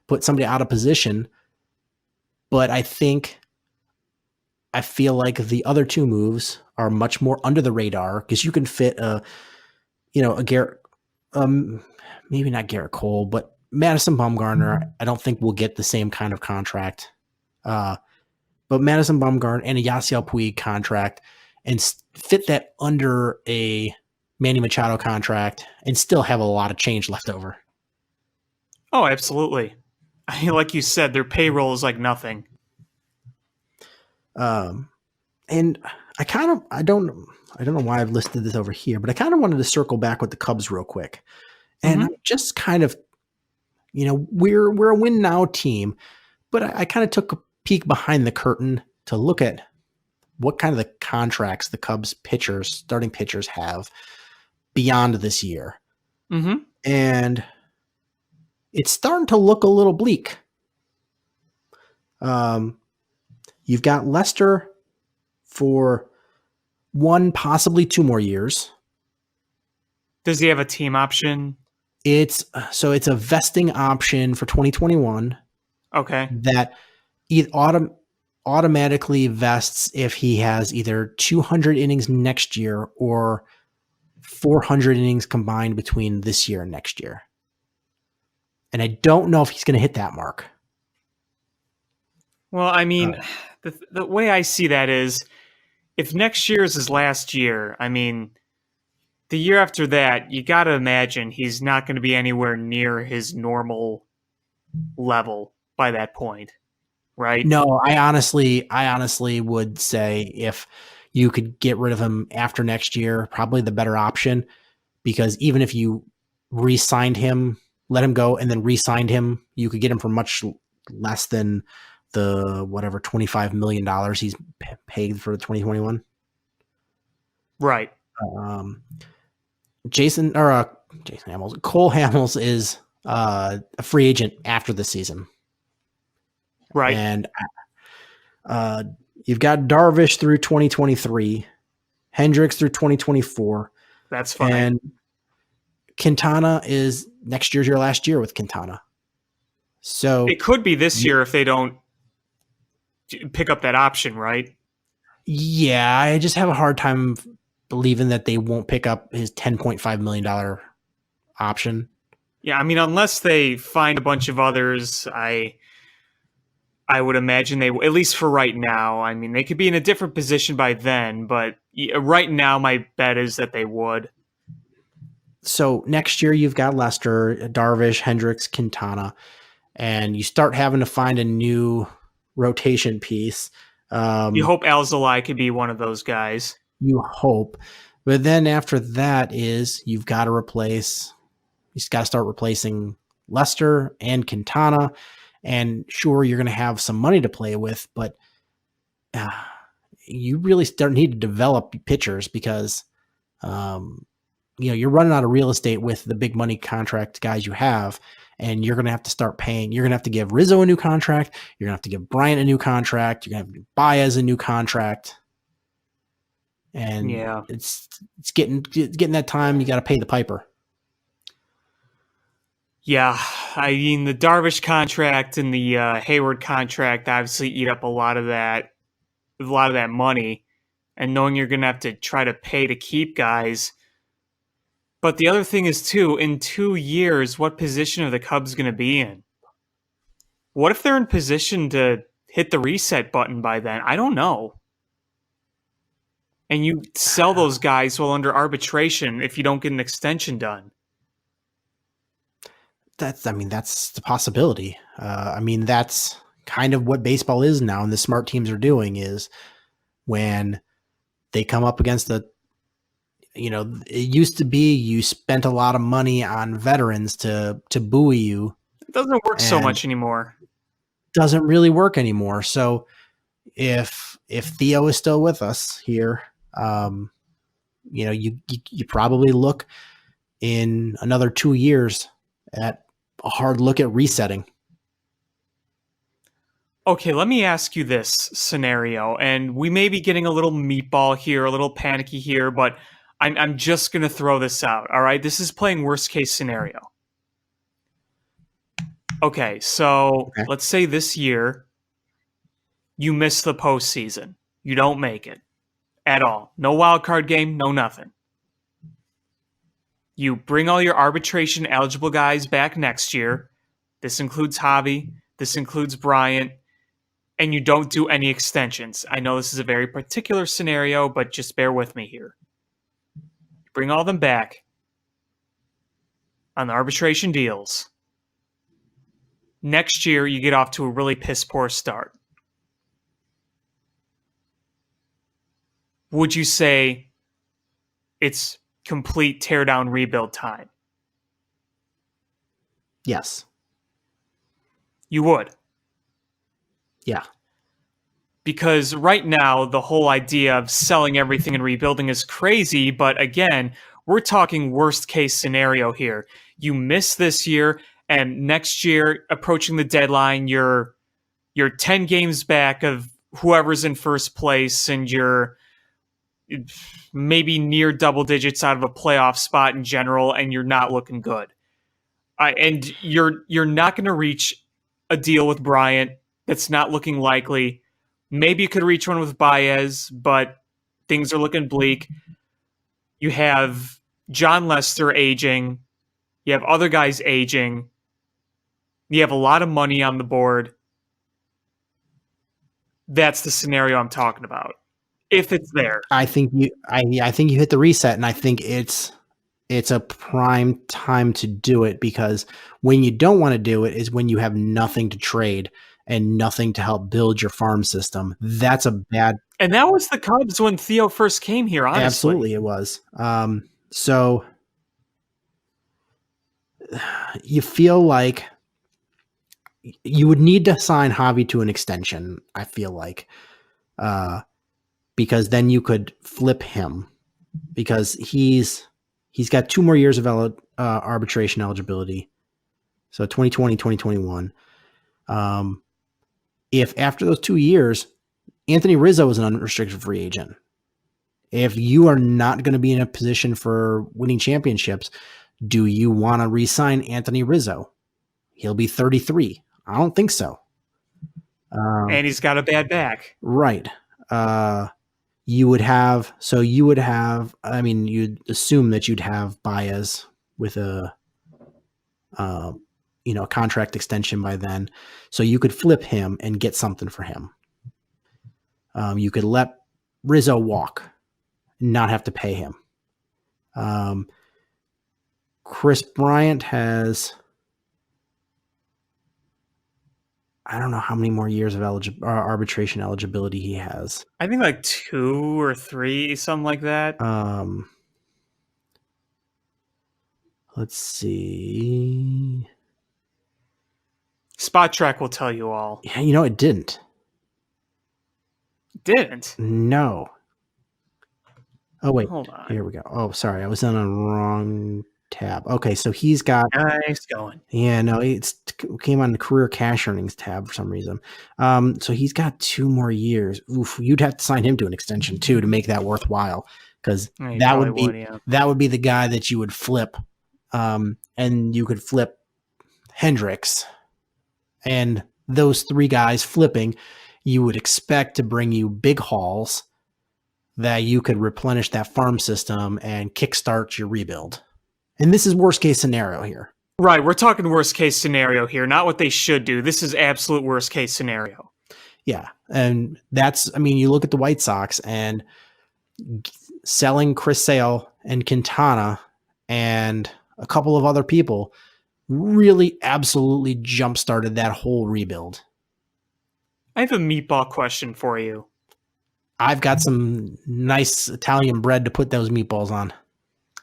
put somebody out of position. But I feel like the other two moves are much more under the radar, because you can fit a Garrett, maybe not Garrett Cole, but Madison Bumgarner. I don't think we'll get the same kind of contract. But Madison Bumgarner and a Yasiel Puig contract, and fit that under a Manny Machado contract, and still have a lot of change left over. Oh, absolutely. Like you said, their payroll is like nothing. And I don't know why I've listed this over here, but I kind of wanted to circle back with the Cubs real quick. And I'm just kind of, we're a win now team, but I kind of took a peek behind the curtain to look at what kind of the contracts the Cubs starting pitchers have beyond this year. Mm-hmm. And it's starting to look a little bleak. You've got Lester for 1, possibly 2 more years. Does he have a team option? It's a vesting option for 2021. Okay. That automatically vests if he has either 200 innings next year or 400 innings combined between this year and next year. And I don't know if he's going to hit that mark. Well, I mean, the way I see that is, if next year is his last year, I mean, the year after that, you got to imagine he's not going to be anywhere near his normal level by that point, right? No, I honestly would say if you could get rid of him after next year, probably the better option, because even if you re-signed him, let him go, and then re-signed him, you could get him for much less than the $25 million he's paid for 2021. Right. Cole Hamels is a free agent after the season. Right. And you've got Darvish through 2023, Hendricks through 2024. That's fine. And Quintana is next year's your last year with Quintana. So it could be this year if they don't pick up that option, right? Yeah, I just have a hard time believing that they won't pick up his $10.5 million option. Yeah, I mean, unless they find a bunch of others, I would imagine they, at least for right now, I mean, they could be in a different position by then, but right now my bet is that they would. So next year you've got Lester, Darvish, Hendricks, Quintana. and you start having to find a new rotation piece. You hope Alzolay could be one of those guys. You hope. But then after that is you've got to start replacing Lester and Quintana. And sure, you're going to have some money to play with, but you really need to develop pitchers because, you're running out of real estate with the big money contract guys you have, and you're going to have to start paying. You're going to have to give Rizzo a new contract. You're going to have to give Bryant a new contract. You're going to have to give Baez a new contract. And yeah, it's getting that time. You got to pay the piper. Yeah, I mean the Darvish contract and the Hayward contract obviously eat up a lot of that money, and knowing you're going to have to try to pay to keep guys. But the other thing is too, in 2 years, what position are the Cubs going to be in? What if they're in position to hit the reset button by then? I don't know. And you sell those guys while under arbitration if you don't get an extension done. That's the possibility. That's kind of what baseball is now, and the smart teams are doing is when they come up against it used to be you spent a lot of money on veterans to buoy you. It doesn't work so much anymore. Doesn't really work anymore. So if Theo is still with us here, you probably look in another 2 years at a hard look at resetting. Okay, let me ask you this scenario, and we may be getting a little meatball here, a little panicky here, but I'm just going to throw this out, all right? This is playing worst case scenario. Okay, so let's say this year you miss the postseason. You don't make it at all. No wild card game, no nothing. You bring all your arbitration eligible guys back next year. This includes Javi. This includes Bryant. And you don't do any extensions. I know this is a very particular scenario, but just bear with me here. You bring all them back on the arbitration deals. Next year, you get off to a really piss-poor start. Would you say it's complete tear-down rebuild time? Yes. You would? Yeah. Because right now, the whole idea of selling everything and rebuilding is crazy, but again, we're talking worst case scenario here. You miss this year, and next year, approaching the deadline, you're 10 games back of whoever's in first place, and you're maybe near double digits out of a playoff spot in general, and you're not looking good. And you're not going to reach a deal with Bryant. That's not looking likely. Maybe you could reach one with Baez, but things are looking bleak. You have John Lester aging. You have other guys aging. You have a lot of money on the board. That's the scenario I'm talking about. If it's there. I think you hit the reset, and I think it's a prime time to do it, because when you don't want to do it is when you have nothing to trade and nothing to help build your farm system. That's a bad. And that was the Cubs when Theo first came here, honestly. Absolutely, it was. So you feel like you would need to sign Javi to an extension, I feel like, because then you could flip him, because he's got 2 more years of arbitration eligibility. So 2020, 2021. If after those 2 years, Anthony Rizzo is an unrestricted free agent, if you are not going to be in a position for winning championships, do you want to re-sign Anthony Rizzo? He'll be 33. I don't think so. And he's got a bad back. Right. You'd assume that you'd have Baez with a contract extension by then. So you could flip him and get something for him. You could let Rizzo walk and not have to pay him. Chris Bryant has I don't know how many more years of arbitration eligibility he has. I think like 2 or 3, something like that. Let's see. Spot Track will tell you all. Yeah, you know, it didn't. Didn't. No. Oh, wait. Hold on. Here we go. Oh, sorry. I was on a wrong tab. Okay, so he's got... Nice going. Yeah, no, it came on the career cash earnings tab for some reason. So he's got 2 more years. Oof, you'd have to sign him to an extension too to make that worthwhile, because that would be the guy that you would flip, and you could flip Hendricks, and those 3 guys flipping, you would expect to bring you big hauls that you could replenish that farm system and kickstart your rebuild. And this is worst case scenario here. Right, we're talking worst case scenario here, not what they should do. This is absolute worst case scenario. Yeah, and you look at the White Sox and selling Chris Sale and Quintana and a couple of other people really absolutely jump-started that whole rebuild. I have a meatball question for you. I've got some nice Italian bread to put those meatballs on.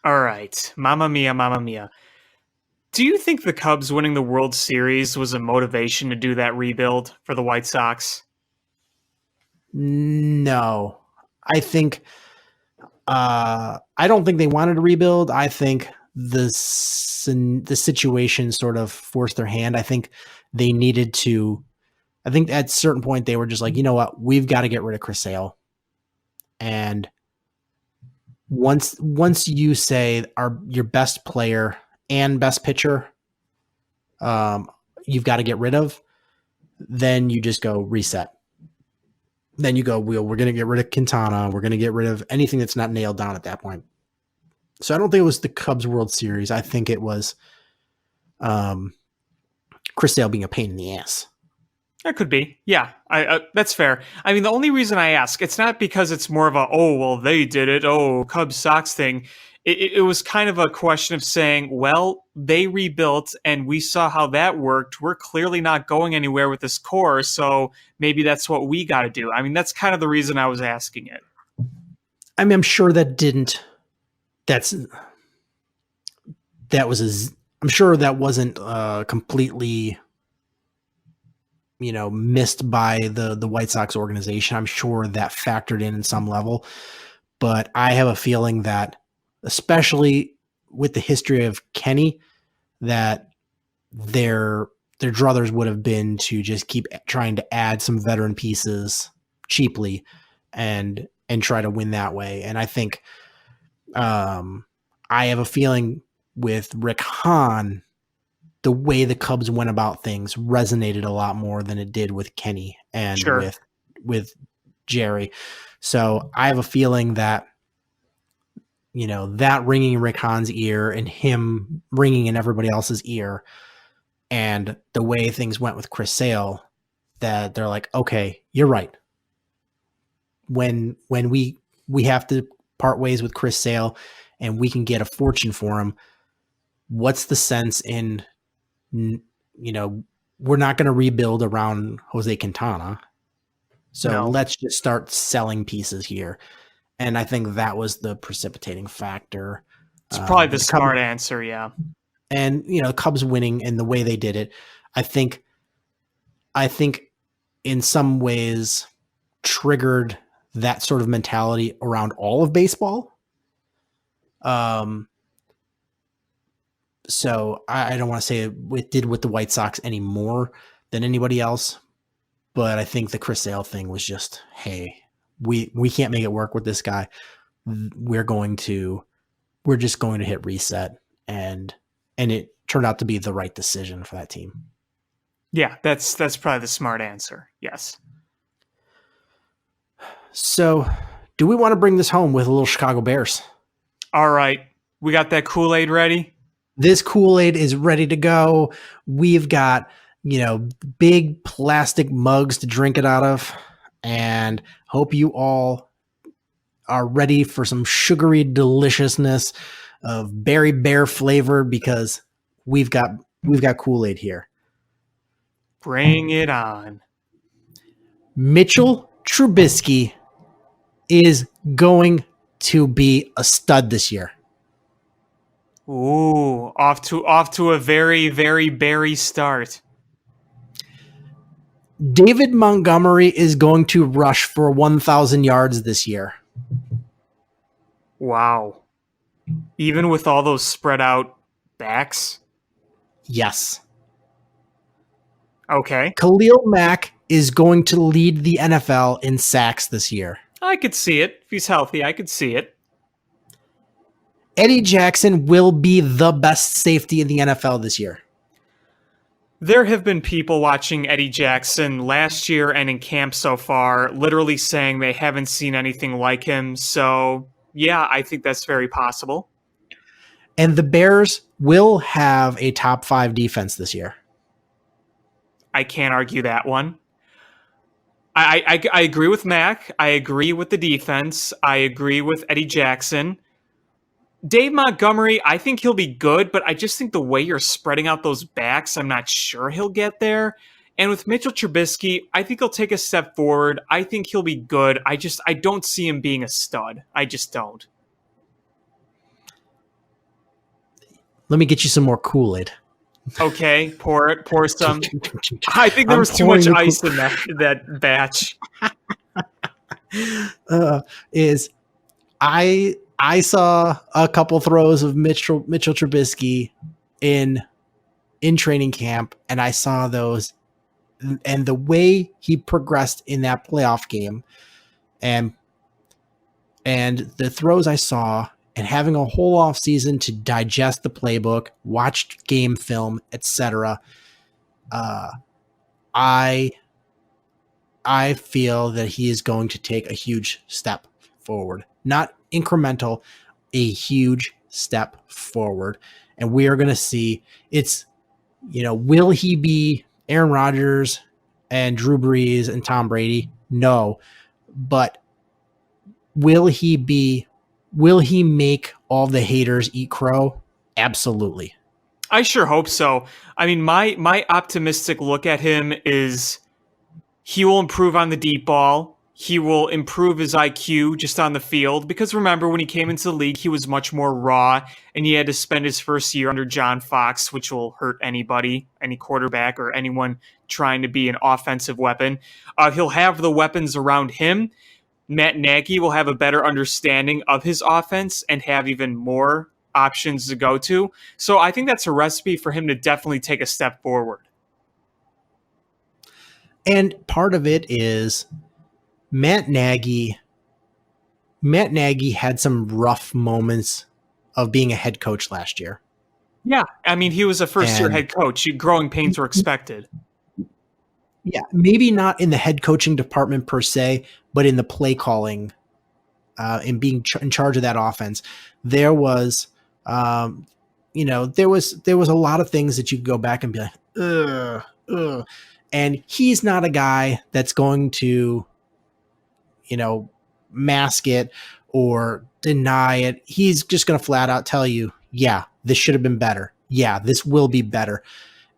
All right. Mamma mia, mamma mia. Do you think the Cubs winning the World Series was a motivation to do that rebuild for the White Sox? No. I think I don't think they wanted to rebuild. I think the situation sort of forced their hand. I think they needed to. I think at a certain point they were just like, you know what, we've got to get rid of Chris Sale. And once you say your best player and best pitcher, you've got to get rid of, then you just go reset. Then you go, we're going to get rid of Quintana. We're going to get rid of anything that's not nailed down at that point. So I don't think it was the Cubs World Series. I think it was Chris Sale being a pain in the ass. That could be. Yeah, that's fair. I mean, the only reason I ask, it's not because it's more of a, they did it, Cubs Sox thing. It was kind of a question of saying, well, they rebuilt and we saw how that worked. We're clearly not going anywhere with this core, so maybe that's what we got to do. I mean, that's kind of the reason I was asking it. I mean, I'm sure I'm sure that wasn't completely, missed by the White Sox organization. I'm sure that factored in some level, but I have a feeling that, especially with the history of Kenny, that their druthers would have been to just keep trying to add some veteran pieces cheaply and try to win that way. And I think I have a feeling with Rick Hahn, the way the Cubs went about things resonated a lot more than it did with Kenny and with Jerry. So I have a feeling that, that ringing in Rick Hahn's ear and him ringing in everybody else's ear and the way things went with Chris Sale, that they're like, okay, you're right. When we have to part ways with Chris Sale and we can get a fortune for him, what's the sense in, we're not going to rebuild around Jose Quintana. So let's just start selling pieces here. And I think that was the precipitating factor. It's probably the smart answer, yeah. And, Cubs winning and the way they did it, I think in some ways triggered that sort of mentality around all of baseball. So I don't want to say it did with the White Sox any more than anybody else, but I think the Chris Sale thing was just, hey, we can't make it work with this guy. We're just going to hit reset, and it turned out to be the right decision for that team. Yeah, that's probably the smart answer. Yes. So, do we want to bring this home with a little Chicago Bears? All right, we got that Kool-Aid ready. This Kool-Aid is ready to go. We've got, big plastic mugs to drink it out of, and hope you all are ready for some sugary deliciousness of berry bear flavor, because we've got Kool-Aid here. Bring it on. Mitchell Trubisky is going to be a stud this year. Ooh, off to a very, very berry start. David Montgomery is going to rush for 1,000 yards this year. Wow. Even with all those spread out backs? Yes. Okay. Khalil Mack is going to lead the NFL in sacks this year. I could see it. If he's healthy, I could see it. Eddie Jackson will be the best safety in the NFL this year. There have been people watching Eddie Jackson last year and in camp so far, literally saying they haven't seen anything like him. So, yeah, I think that's very possible. And the Bears will have a top 5 defense this year. I can't argue that one. I agree with Mac. I agree with the defense. I agree with Eddie Jackson. Dave Montgomery, I think he'll be good, but I just think the way you're spreading out those backs, I'm not sure he'll get there. And with Mitchell Trubisky, I think he'll take a step forward. I think he'll be good. I don't see him being a stud. I just don't. Let me get you some more Kool-Aid. Okay, pour some. I think there was too much ice in that batch. I saw a couple throws of Mitchell Trubisky in training camp, and I saw those, and the way he progressed in that playoff game, and the throws I saw, and having a whole off season to digest the playbook, watch game film, etc. I feel that he is going to take a huge step forward, not incremental, a huge step forward. And we are going to see will he be Aaron Rodgers and Drew Brees and Tom Brady? No, but will he make all the haters eat crow? Absolutely. I sure hope so. I mean, my optimistic look at him is he will improve on the deep ball. He will improve his IQ just on the field. Because remember, when he came into the league, he was much more raw, and he had to spend his first year under John Fox, which will hurt anybody, any quarterback or anyone trying to be an offensive weapon. He'll have the weapons around him. Matt Nagy will have a better understanding of his offense and have even more options to go to. So I think that's a recipe for him to definitely take a step forward. And part of it is Matt Nagy had some rough moments of being a head coach last year. Yeah, I mean, he was a first-year head coach. Growing pains were expected. Yeah, maybe not in the head coaching department per se, but in the play calling, in being in charge of that offense. There was, there was a lot of things that you could go back and be like, ugh. And he's not a guy that's going to, mask it or deny it. He's just going to flat out tell you, yeah, this should have been better. Yeah, this will be better.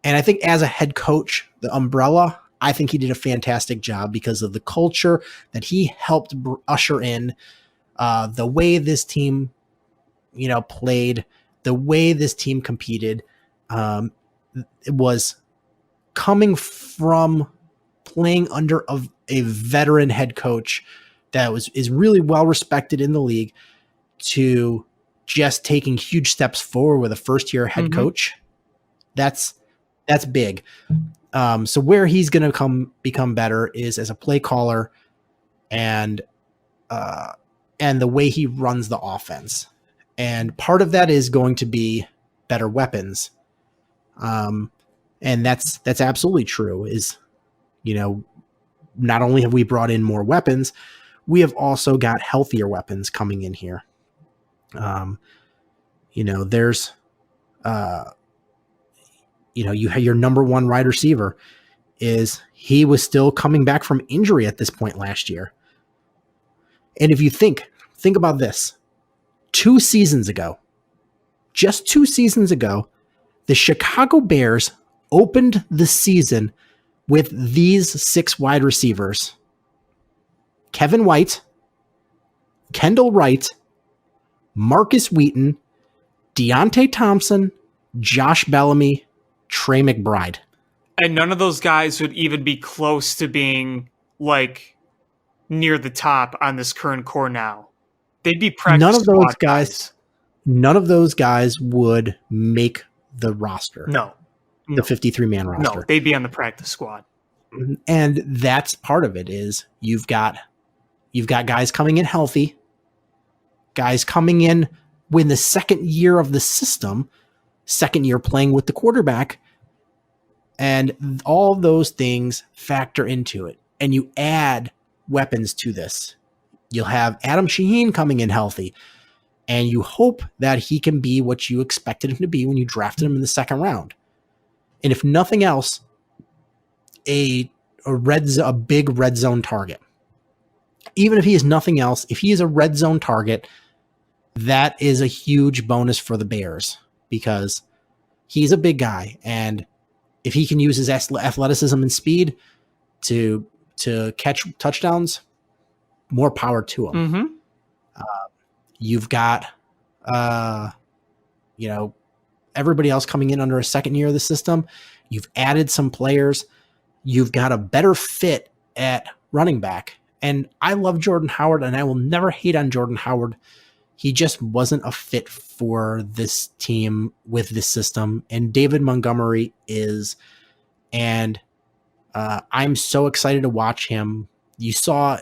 And I think as a head coach, the umbrella, I think he did a fantastic job because of the culture that he helped usher in, the way this team, played, the way this team competed. It was coming from playing under a veteran head coach that is really well respected in the league to just taking huge steps forward with a first year head coach. That's big. So where he's going to become better is as a play caller and the way he runs the offense. And part of that is going to be better weapons. And that's absolutely true is, not only have we brought in more weapons, we have also got healthier weapons coming in here. There's, you have your number one wide receiver he was still coming back from injury at this point last year. And if you think about this, 2 seasons ago, the Chicago Bears opened the season with these 6 wide receivers, Kevin White, Kendall Wright, Marcus Wheaton, Deontay Thompson, Josh Bellamy, Trey McBride. And none of those guys would even be close to being like near the top on this current core now. They'd be practice None of those squad guys. None of those guys would make the roster. No. The 53-man roster. No, they'd be on the practice squad. And that's part of it is you've got guys coming in healthy, guys coming in when the second year of the system, second year playing with the quarterback, and all those things factor into it. And you add weapons to this. You'll have Adam Shaheen coming in healthy, and you hope that he can be what you expected him to be when you drafted him in the second round. And if nothing else, a big red zone target. Even if he is nothing else, if he is a red zone target, that is a huge bonus for the Bears because he's a big guy, and if he can use his athleticism and speed to catch touchdowns, more power to him. Mm-hmm. You've got, everybody else coming in under a second year of the system. You've added some players. You've got a better fit at running back. And I love Jordan Howard, and I will never hate on Jordan Howard. He just wasn't a fit for this team with this system. And David Montgomery is. And I'm so excited to watch him. You saw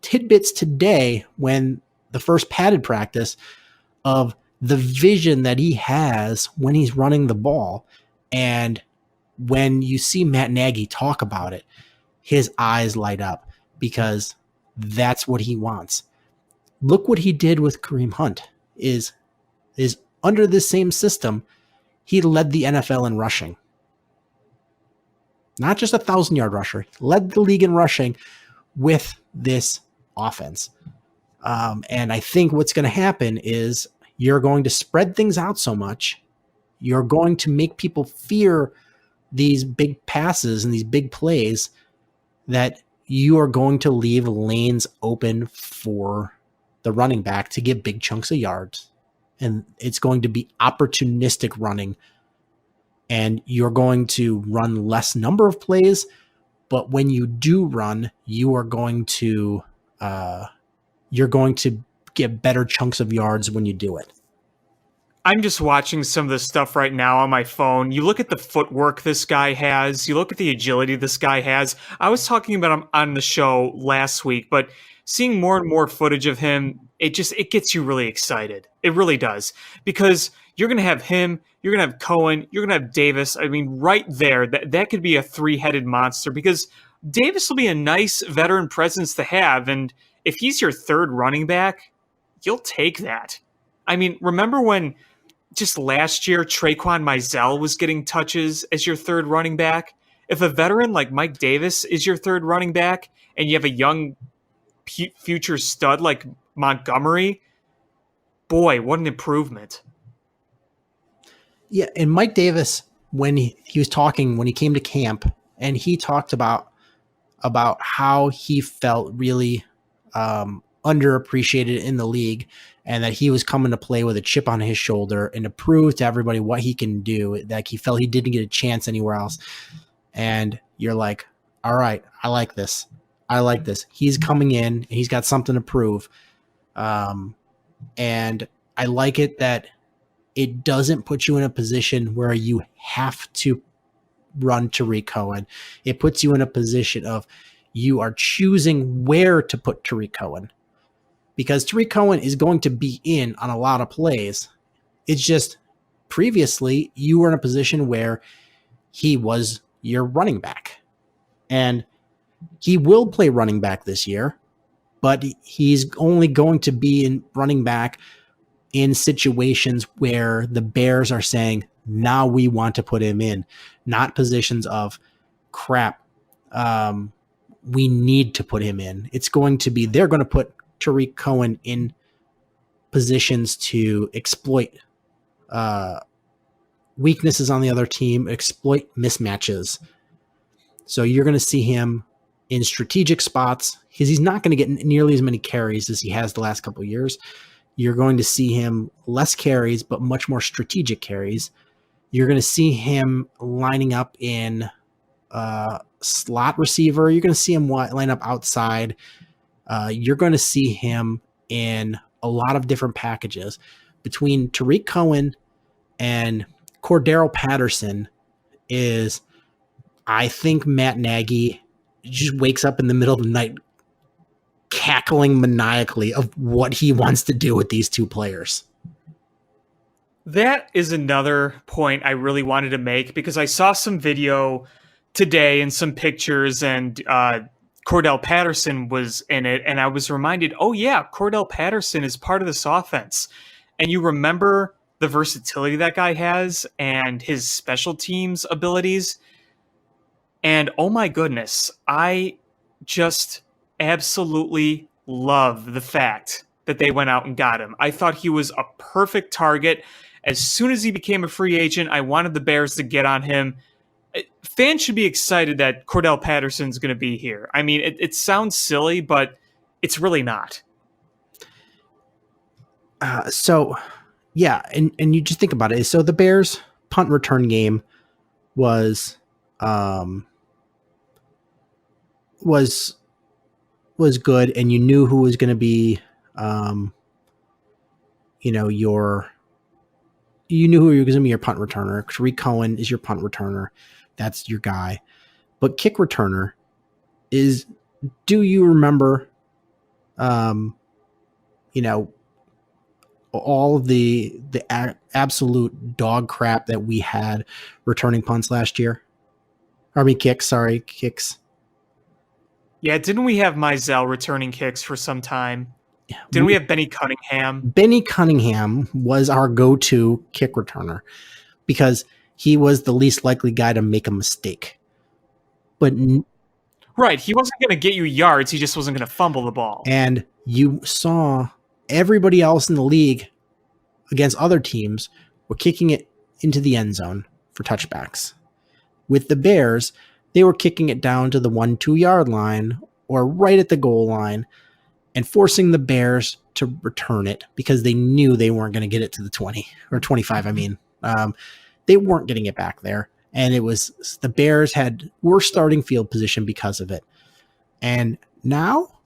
tidbits today when the first padded practice of the vision that he has when he's running the ball. And when you see Matt Nagy talk about it, his eyes light up because that's what he wants. Look what he did with Kareem Hunt is under this same system, he led the NFL in rushing. Not just 1,000-yard rusher, he led the league in rushing with this offense. And I think what's going to happen is you're going to spread things out so much. You're going to make people fear these big passes and these big plays that you are going to leave lanes open for the running back to get big chunks of yards. And it's going to be opportunistic running. And you're going to run less number of plays. But when you do run, you are going to get better chunks of yards when you do it. I'm just watching some of this stuff right now on my phone. You look at the footwork this guy has. You look at the agility this guy has. I was talking about him on the show last week, but seeing more and more footage of him, it gets you really excited. It really does. Because you're going to have him, you're going to have Cohen, you're going to have Davis. I mean, right there, that could be a three-headed monster because Davis will be a nice veteran presence to have. And if he's your third running back, you'll take that. I mean, remember when just last year Traquan Mizell was getting touches as your third running back? If a veteran like Mike Davis is your third running back and you have a young future stud like Montgomery, boy, what an improvement. Yeah, and Mike Davis, when he was talking, when he came to camp, and he talked about how he felt really underappreciated in the league and that he was coming to play with a chip on his shoulder and to prove to everybody what he can do, that he felt he didn't get a chance anywhere else. And you're like, all right, I like this. He's coming in and he's got something to prove. And I like it that it doesn't put you in a position where you have to run Tariq Cohen. It puts you in a position of you are choosing where to put Tariq Cohen, because Tariq Cohen is going to be in on a lot of plays. It's just previously you were in a position where he was your running back, and he will play running back this year, but he's only going to be in running back in situations where the Bears are saying, now we want to put him in, not positions of crap. We need to put him in. It's going to be, they're going to put Tariq Cohen in positions to exploit weaknesses on the other team, exploit mismatches. So you're going to see him in strategic spots because he's not going to get nearly as many carries as he has the last couple of years. You're going to see him less carries, but much more strategic carries. You're going to see him lining up in slot receiver. You're going to see him line up outside. You're going to see him in a lot of different packages. Between Tariq Cohen and Cordero Patterson is, I think Matt Nagy just wakes up in the middle of the night cackling maniacally of what he wants to do with these two players. That is another point I really wanted to make because I saw some video today and some pictures, and Cordell Patterson was in it, and I was reminded, oh yeah, Cordell Patterson is part of this offense. And you remember the versatility that guy has and his special teams abilities. And oh my goodness, I just absolutely love the fact that they went out and got him. I thought he was a perfect target. As soon as he became a free agent, I wanted the Bears to get on him. Fans should be excited that Cordell Patterson's going to be here. I mean, it sounds silly, but it's really not. So, yeah, and you just think about it. So the Bears punt return game was good, and you knew who was going to be, you knew who you were going to be your punt returner. Tariq Cohen is your punt returner. That's your guy. But kick returner is, do you remember, all of the absolute dog crap that we had returning punts last year? Kicks. Yeah, didn't we have Mizell returning kicks for some time? Didn't we have Benny Cunningham? Benny Cunningham was our go-to kick returner because he was the least likely guy to make a mistake. But right, he wasn't going to get you yards. He just wasn't going to fumble the ball. And you saw everybody else in the league against other teams were kicking it into the end zone for touchbacks. With the Bears, they were kicking it down to the 1-2 yard line or right at the goal line and forcing the Bears to return it because they knew they weren't going to get it to the 20 or 25. They weren't getting it back there. And it was the Bears had worse starting field position because of it. And now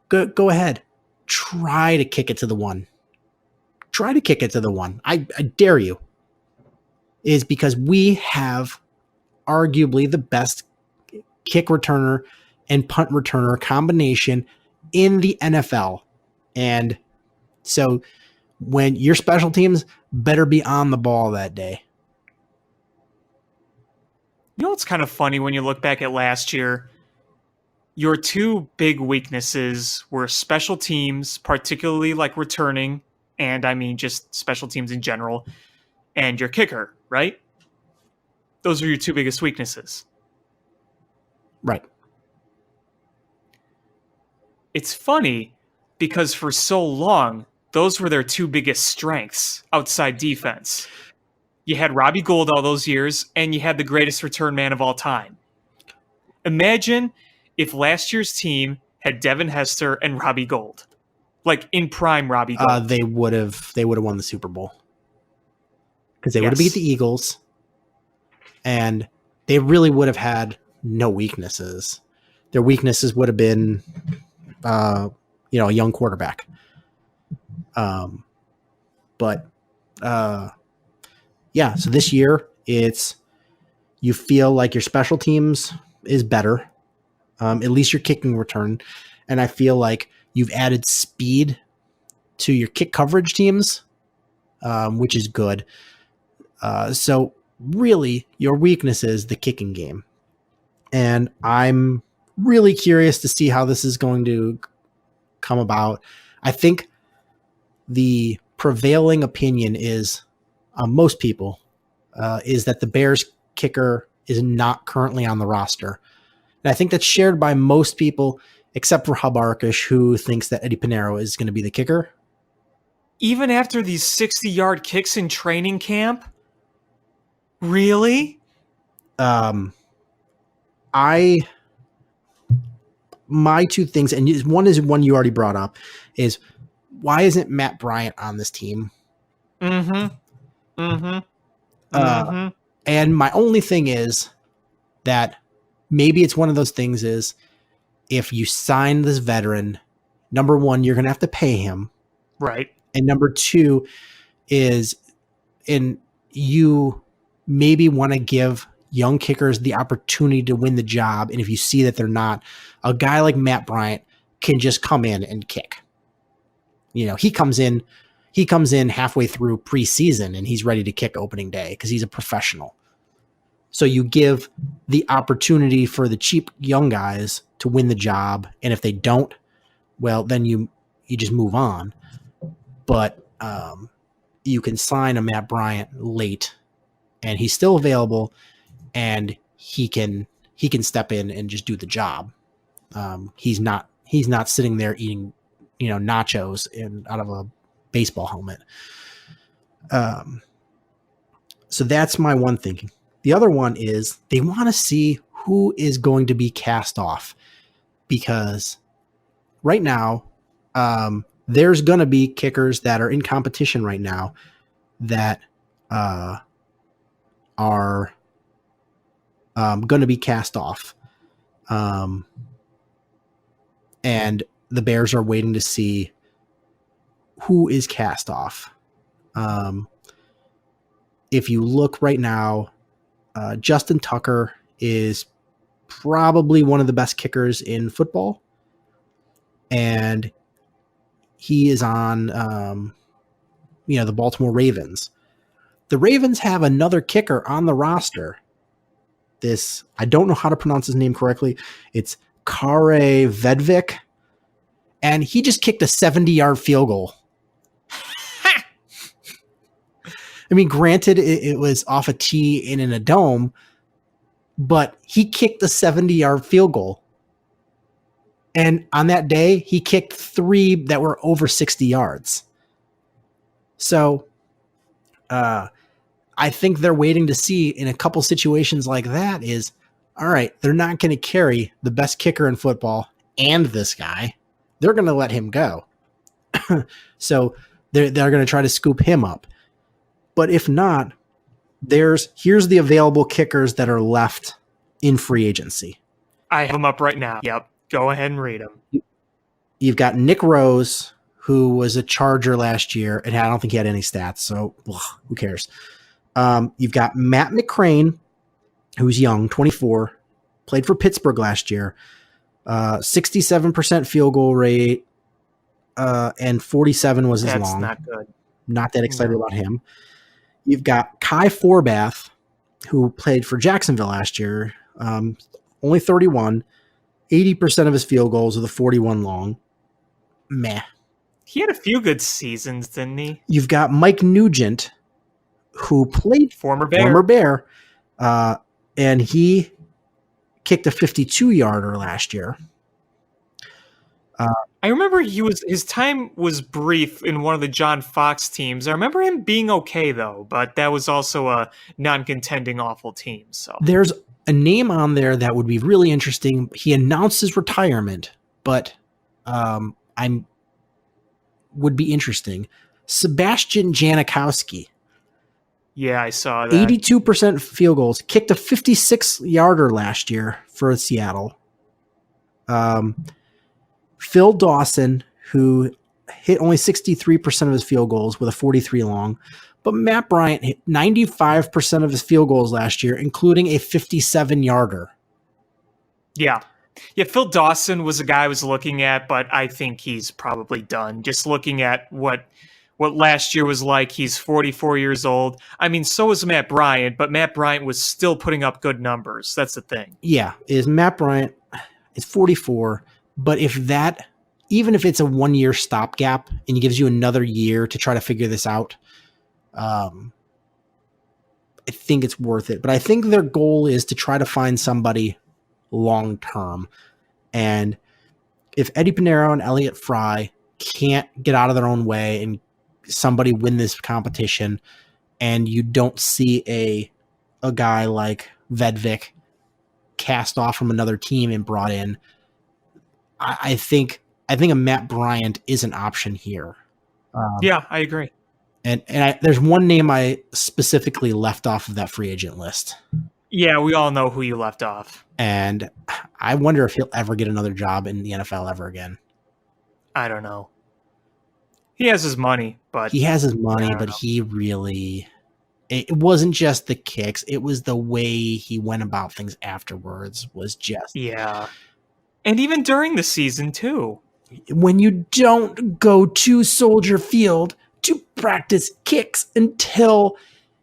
go ahead. Try to kick it to the one. I dare you. Is because we have arguably the best kick returner and punt returner combination in the NFL. And so when your special teams better be on the ball that day. You know what's kind of funny when you look back at last year? Your two big weaknesses were special teams, particularly like returning, and I mean just special teams in general, and your kicker, right? Those are your two biggest weaknesses. Right. It's funny because for so long, those were their two biggest strengths outside defense. You had Robbie Gould all those years, and you had the greatest return man of all time. Imagine if last year's team had Devin Hester and Robbie Gould, like in prime Robbie Gould. They would have won the Super Bowl because they would have beat the Eagles, and they really would have had no weaknesses. Their weaknesses would have been, a young quarterback. So this year you feel like your special teams is better. At least your kicking return. And I feel like you've added speed to your kick coverage teams, which is good. So really your weakness is the kicking game. And I'm really curious to see how this is going to come about. I think the prevailing opinion is, most people, is that the Bears kicker is not currently on the roster. And I think that's shared by most people, except for Hub Arkush, who thinks that Eddie Pinheiro is going to be the kicker. Even after these 60-yard kicks in training camp? Really? I my two things, and one is one you already brought up, is why isn't Matt Bryant on this team? Mm-hmm. Mm-hmm. Mm-hmm. And my only thing is that maybe it's one of those things is if you sign this veteran, number one, you're going to have to pay him. Right. And number two is you maybe want to give young kickers the opportunity to win the job. And if you see that they're not, a guy like Matt Bryant can just come in and kick. He comes in halfway through preseason and he's ready to kick opening day because he's a professional. So you give the opportunity for the cheap young guys to win the job. And if they don't, well, then you just move on. But you can sign a Matt Bryant late and he's still available and he can step in and just do the job. He's not sitting there eating, nachos out of a baseball helmet. So that's my one thinking. The other one is they want to see who is going to be cast off because right now, there's going to be kickers that are in competition right now that are going to be cast off. And the Bears are waiting to see who is cast off. If you look right now, Justin Tucker is probably one of the best kickers in football. And he is on, the Baltimore Ravens. The Ravens have another kicker on the roster. I don't know how to pronounce his name correctly. It's Kare Vedvik. And he just kicked a 70-yard field goal. I mean, granted, it was off a tee and in a dome, but he kicked a 70-yard field goal. And on that day, he kicked 3 that were over 60 yards. So I think they're waiting to see in a couple situations like that is, all right, they're not going to carry the best kicker in football and this guy. They're going to let him go. So they're going to try to scoop him up. But if not, here's the available kickers that are left in free agency. I have them up right now. Yep. Go ahead and read them. You've got Nick Rose, who was a Charger last year, and I don't think he had any stats, so who cares? You've got Matt McCrane, who's young, 24, played for Pittsburgh last year, 67% field goal rate, and 47 was his long. That's not good. Not that excited about him. You've got Kai Forbath, who played for Jacksonville last year, only 31, 80% of his field goals with a 41 long. Meh. He had a few good seasons, didn't he? You've got Mike Nugent, who played former Bear, and he kicked a 52-yarder last year. I remember his time was brief in one of the John Fox teams. I remember him being okay though, but that was also a non-contending awful team. So there's a name on there that would be really interesting. He announced his retirement, but would be interesting. Sebastian Janikowski. Yeah, I saw that. 82% field goals, kicked a 56-yarder last year for Seattle. Phil Dawson, who hit only 63% of his field goals with a 43 long, but Matt Bryant hit 95% of his field goals last year, including a 57-yarder. Yeah. Yeah, Phil Dawson was a guy I was looking at, but I think he's probably done. Just looking at what last year was like, he's 44 years old. I mean, so is Matt Bryant, but Matt Bryant was still putting up good numbers. That's the thing. Yeah, Matt Bryant is 44, but even if it's a 1-year stopgap and he gives you another year to try to figure this out, I think it's worth it. But I think their goal is to try to find somebody long term. And if Eddie Pinero and Elliott Fry can't get out of their own way and somebody win this competition, and you don't see a guy like Vedvik cast off from another team and brought in. I think a Matt Bryant is an option here. Yeah, I agree. And there's one name I specifically left off of that free agent list. Yeah, we all know who you left off. And I wonder if he'll ever get another job in the NFL ever again. I don't know. He has his money, but he has his money, don't but know. he really, it wasn't just the kicks. It was the way he went about things afterwards was just, Yeah. And even during the season too. when you don't go to Soldier Field to practice kicks until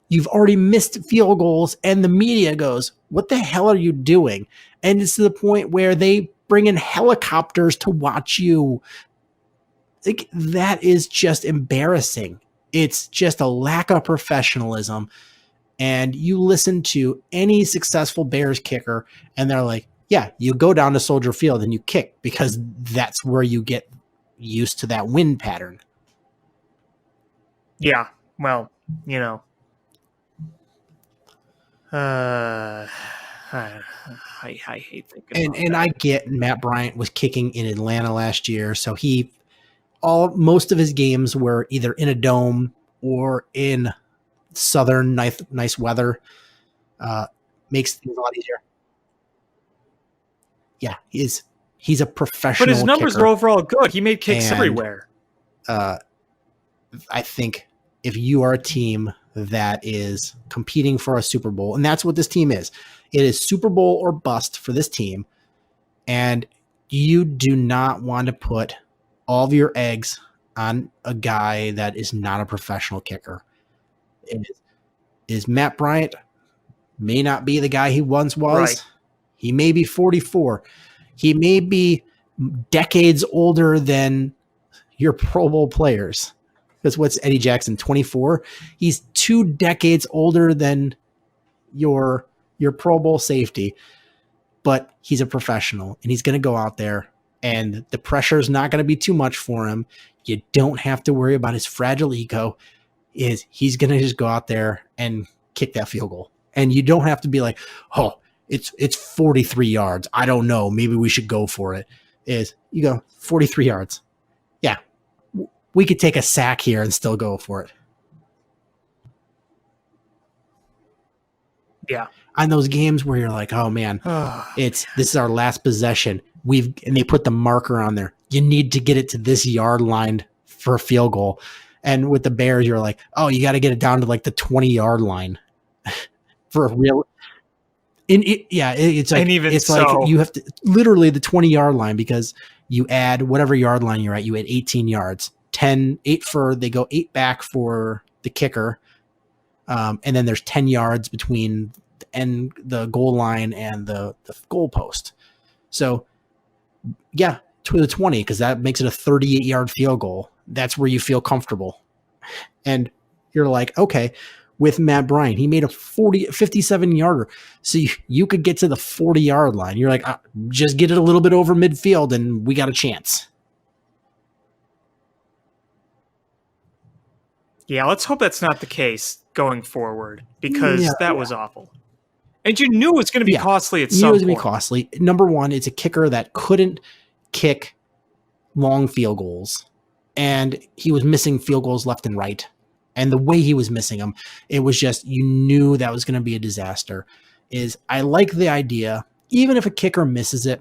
you've already missed field goals and the media goes, what the hell are you doing? And it's to the point where they bring in helicopters to watch you. Like, that is just embarrassing. It's just a lack of professionalism. And you listen to any successful Bears kicker and they're like, yeah, you go down to Soldier Field and you kick because that's where you get used to that wind pattern. Yeah. Well, you know. I hate thinking about And that. I get Matt Bryant was kicking in Atlanta last year, so most of his games were either in a dome or in southern nice weather. Makes things a lot easier. Yeah, he's a professional. But his numbers kicker. are overall good. He made kicks And, everywhere. I think if you are a team that is competing for a Super Bowl, and that's what this team is, it is Super Bowl or bust for this team, and you do not want to put all of your eggs on a guy that is not a professional kicker. Is Matt Bryant may not be the guy he once was. Right. He may be 44. He may be decades older than your Pro Bowl players. Because what's Eddie Jackson, 24? He's 2 decades older than your Pro Bowl safety. But he's a professional, and he's going to go out there, and the pressure is not going to be too much for him. You don't have to worry about his fragile ego. He's going to just go out there and kick that field goal. And you don't have to be like, oh, it's 43 yards. I don't know. Maybe we should go for it. You go 43 yards. Yeah. We could take a sack here and still go for it. Yeah. On those games where you're like, oh man, this is our last possession. And they put the marker on there. You need to get it to this yard line for a field goal. And with the Bears, you're like, oh, you got to get it down to like the 20-yard line for a real. It's like, And even it's so, like you have to literally the 20-yard line, because you add whatever yard line you're at, you add 18 yards, 8 they go 8 back for the kicker. And then there's 10 yards between the goal line and the goal post. So yeah, to the 20, because that makes it a 38-yard field goal. That's where you feel comfortable. And you're like, okay, with Matt Bryant, he made a 57-yarder. So you could get to the 40-yard line. You're like, just get it a little bit over midfield and we got a chance. Yeah, let's hope that's not the case going forward, because that was awful. And you knew it was going to be costly at some point. It was going to be costly. Number one, it's a kicker that couldn't kick long field goals. And he was missing field goals left and right. And the way he was missing them, it was just, you knew that was going to be a disaster. I like the idea, even if a kicker misses it,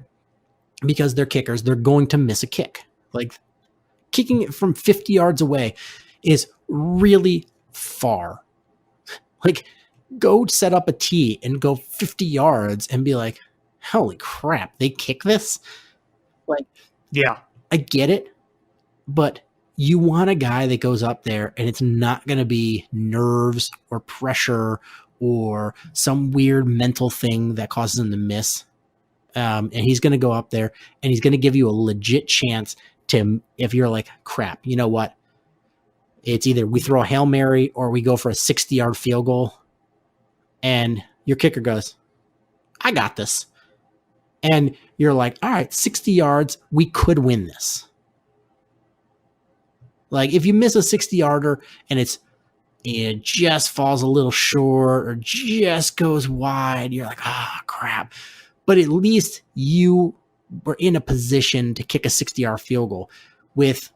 because they're kickers, they're going to miss a kick. Like, kicking it from 50 yards away is really far. Like, go set up a tee and go 50 yards and be like, holy crap, they kick this? Like, yeah, I get it, but you want a guy that goes up there and it's not going to be nerves or pressure or some weird mental thing that causes him to miss. And he's going to go up there and he's going to give you a legit chance to, if you're like, crap, you know what? It's either we throw a Hail Mary or we go for a 60-yard field goal. And your kicker goes, I got this. And you're like, all right, 60 yards, we could win this. Like, if you miss a 60-yarder and it just falls a little short or just goes wide, you're like, crap. but at least you were in a position to kick a 60-yard field goal with,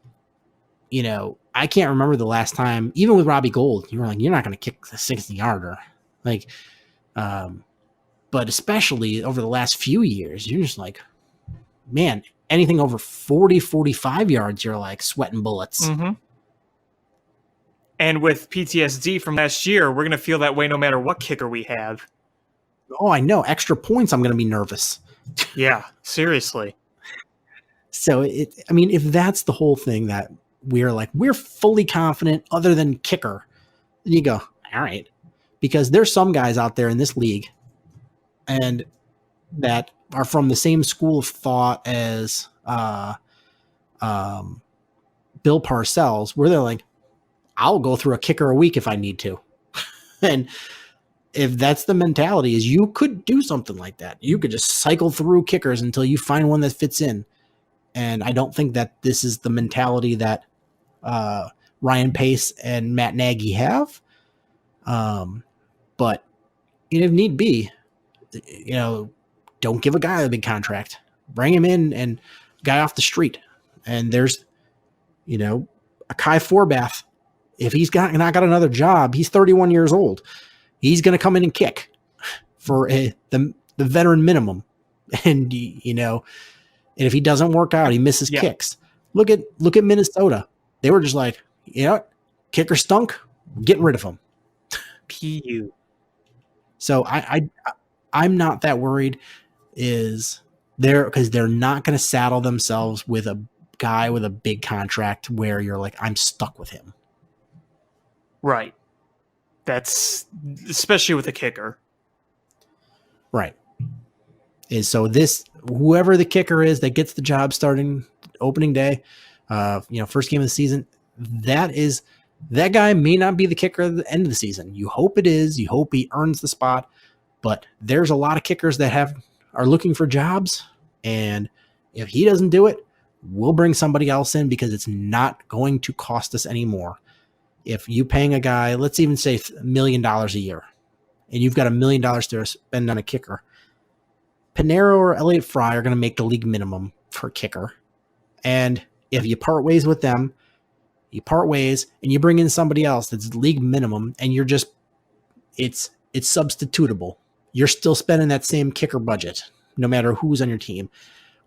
I can't remember the last time, even with Robbie Gould, you were like, you're not going to kick the 60-yarder. Like, but especially over the last few years, you're just like, man, anything over 40, 45 yards, you're like sweating bullets. Mm-hmm. And with PTSD from last year, we're going to feel that way no matter what kicker we have. Oh, I know. Extra points, I'm going to be nervous. Yeah, seriously. So, if that's the whole thing that we're fully confident other than kicker, then you go, all right. Because there's some guys out there in this league and that are from the same school of thought as Bill Parcells, where they're like, I'll go through a kicker a week if I need to. And if that's the mentality, is you could do something like that. You could just cycle through kickers until you find one that fits in. And I don't think that this is the mentality that Ryan Pace and Matt Nagy have. But if need be, don't give a guy a big contract. Bring him in and guy off the street. And there's, a Kai Forbath. If he's not got another job, he's 31 years old. He's going to come in and kick for the veteran minimum. And, and if he doesn't work out, he misses kicks. Look at Minnesota. They were just like, kicker stunk, getting rid of him. PU. So I'm not that worried because they're not going to saddle themselves with a guy with a big contract where you're like, I'm stuck with him. Right. That's especially with a kicker. Right. And so whoever the kicker is that gets the job starting opening day, first game of the season, that guy may not be the kicker at the end of the season. You hope it is. You hope he earns the spot. But there's a lot of kickers that are looking for jobs. And if he doesn't do it, we'll bring somebody else in because it's not going to cost us anymore. If you paying a guy, let's even say $1 million a year, and you've got $1 million to spend on a kicker, Panero or Elliott Fry are going to make the league minimum for kicker. And if you part ways with them, you part ways and you bring in somebody else that's league minimum, and you're just, it's substitutable. You're still spending that same kicker budget, no matter who's on your team.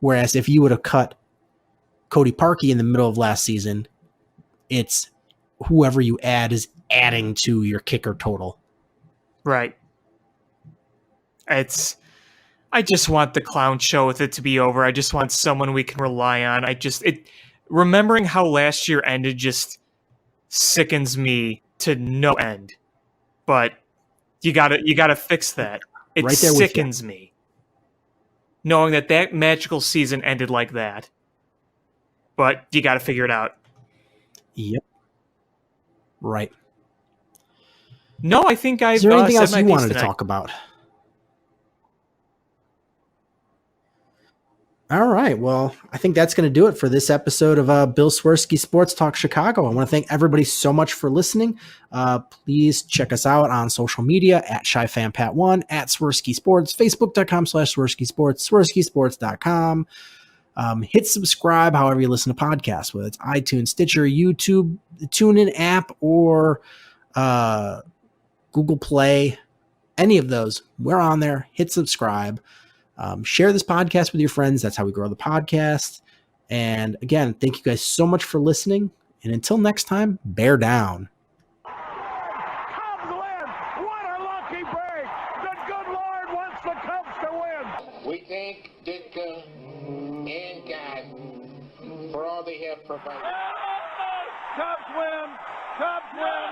Whereas if you would have cut Cody Parkey in the middle of last season, it's whoever you add is adding to your kicker total. Right. I just want the clown show with it to be over. I just want someone we can rely on. Remembering how last year ended just sickens me to no end. But you gotta fix that. It right there sickens me. Knowing that magical season ended like that. But you gotta figure it out. Yep. Right. No, I think I've Is there anything else said you my piece wanted to tonight. talk about? All right. Well, I think that's going to do it for this episode of Bill Swerski Sports Talk Chicago. I want to thank everybody so much for listening. Please check us out on social media at ShyFanPat1, at Swerski Sports, Facebook.com/Swerski Sports, SwerskiSports.com. Hit subscribe however you listen to podcasts, whether it's iTunes, Stitcher, YouTube, the TuneIn app, or Google Play. Any of those, we're on there. Hit subscribe. Share this podcast with your friends. That's how we grow the podcast. And again, thank you guys so much for listening. And until next time, bear down. Cubs win! What a lucky break! The good Lord wants the Cubs to win! We thank Ditka and God for all they have provided. Cubs win! Cubs win!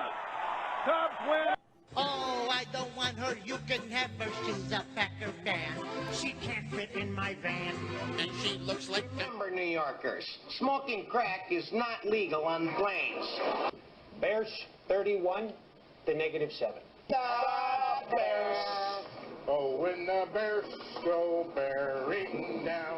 Cubs win! Oh, I don't want her. You can have her. She's a Packer fan. She can't fit in my van. And she looks like Remember, New Yorkers, smoking crack is not legal on planes. Bears 31 to -7. the Bears. Oh, when the Bears go bearing down.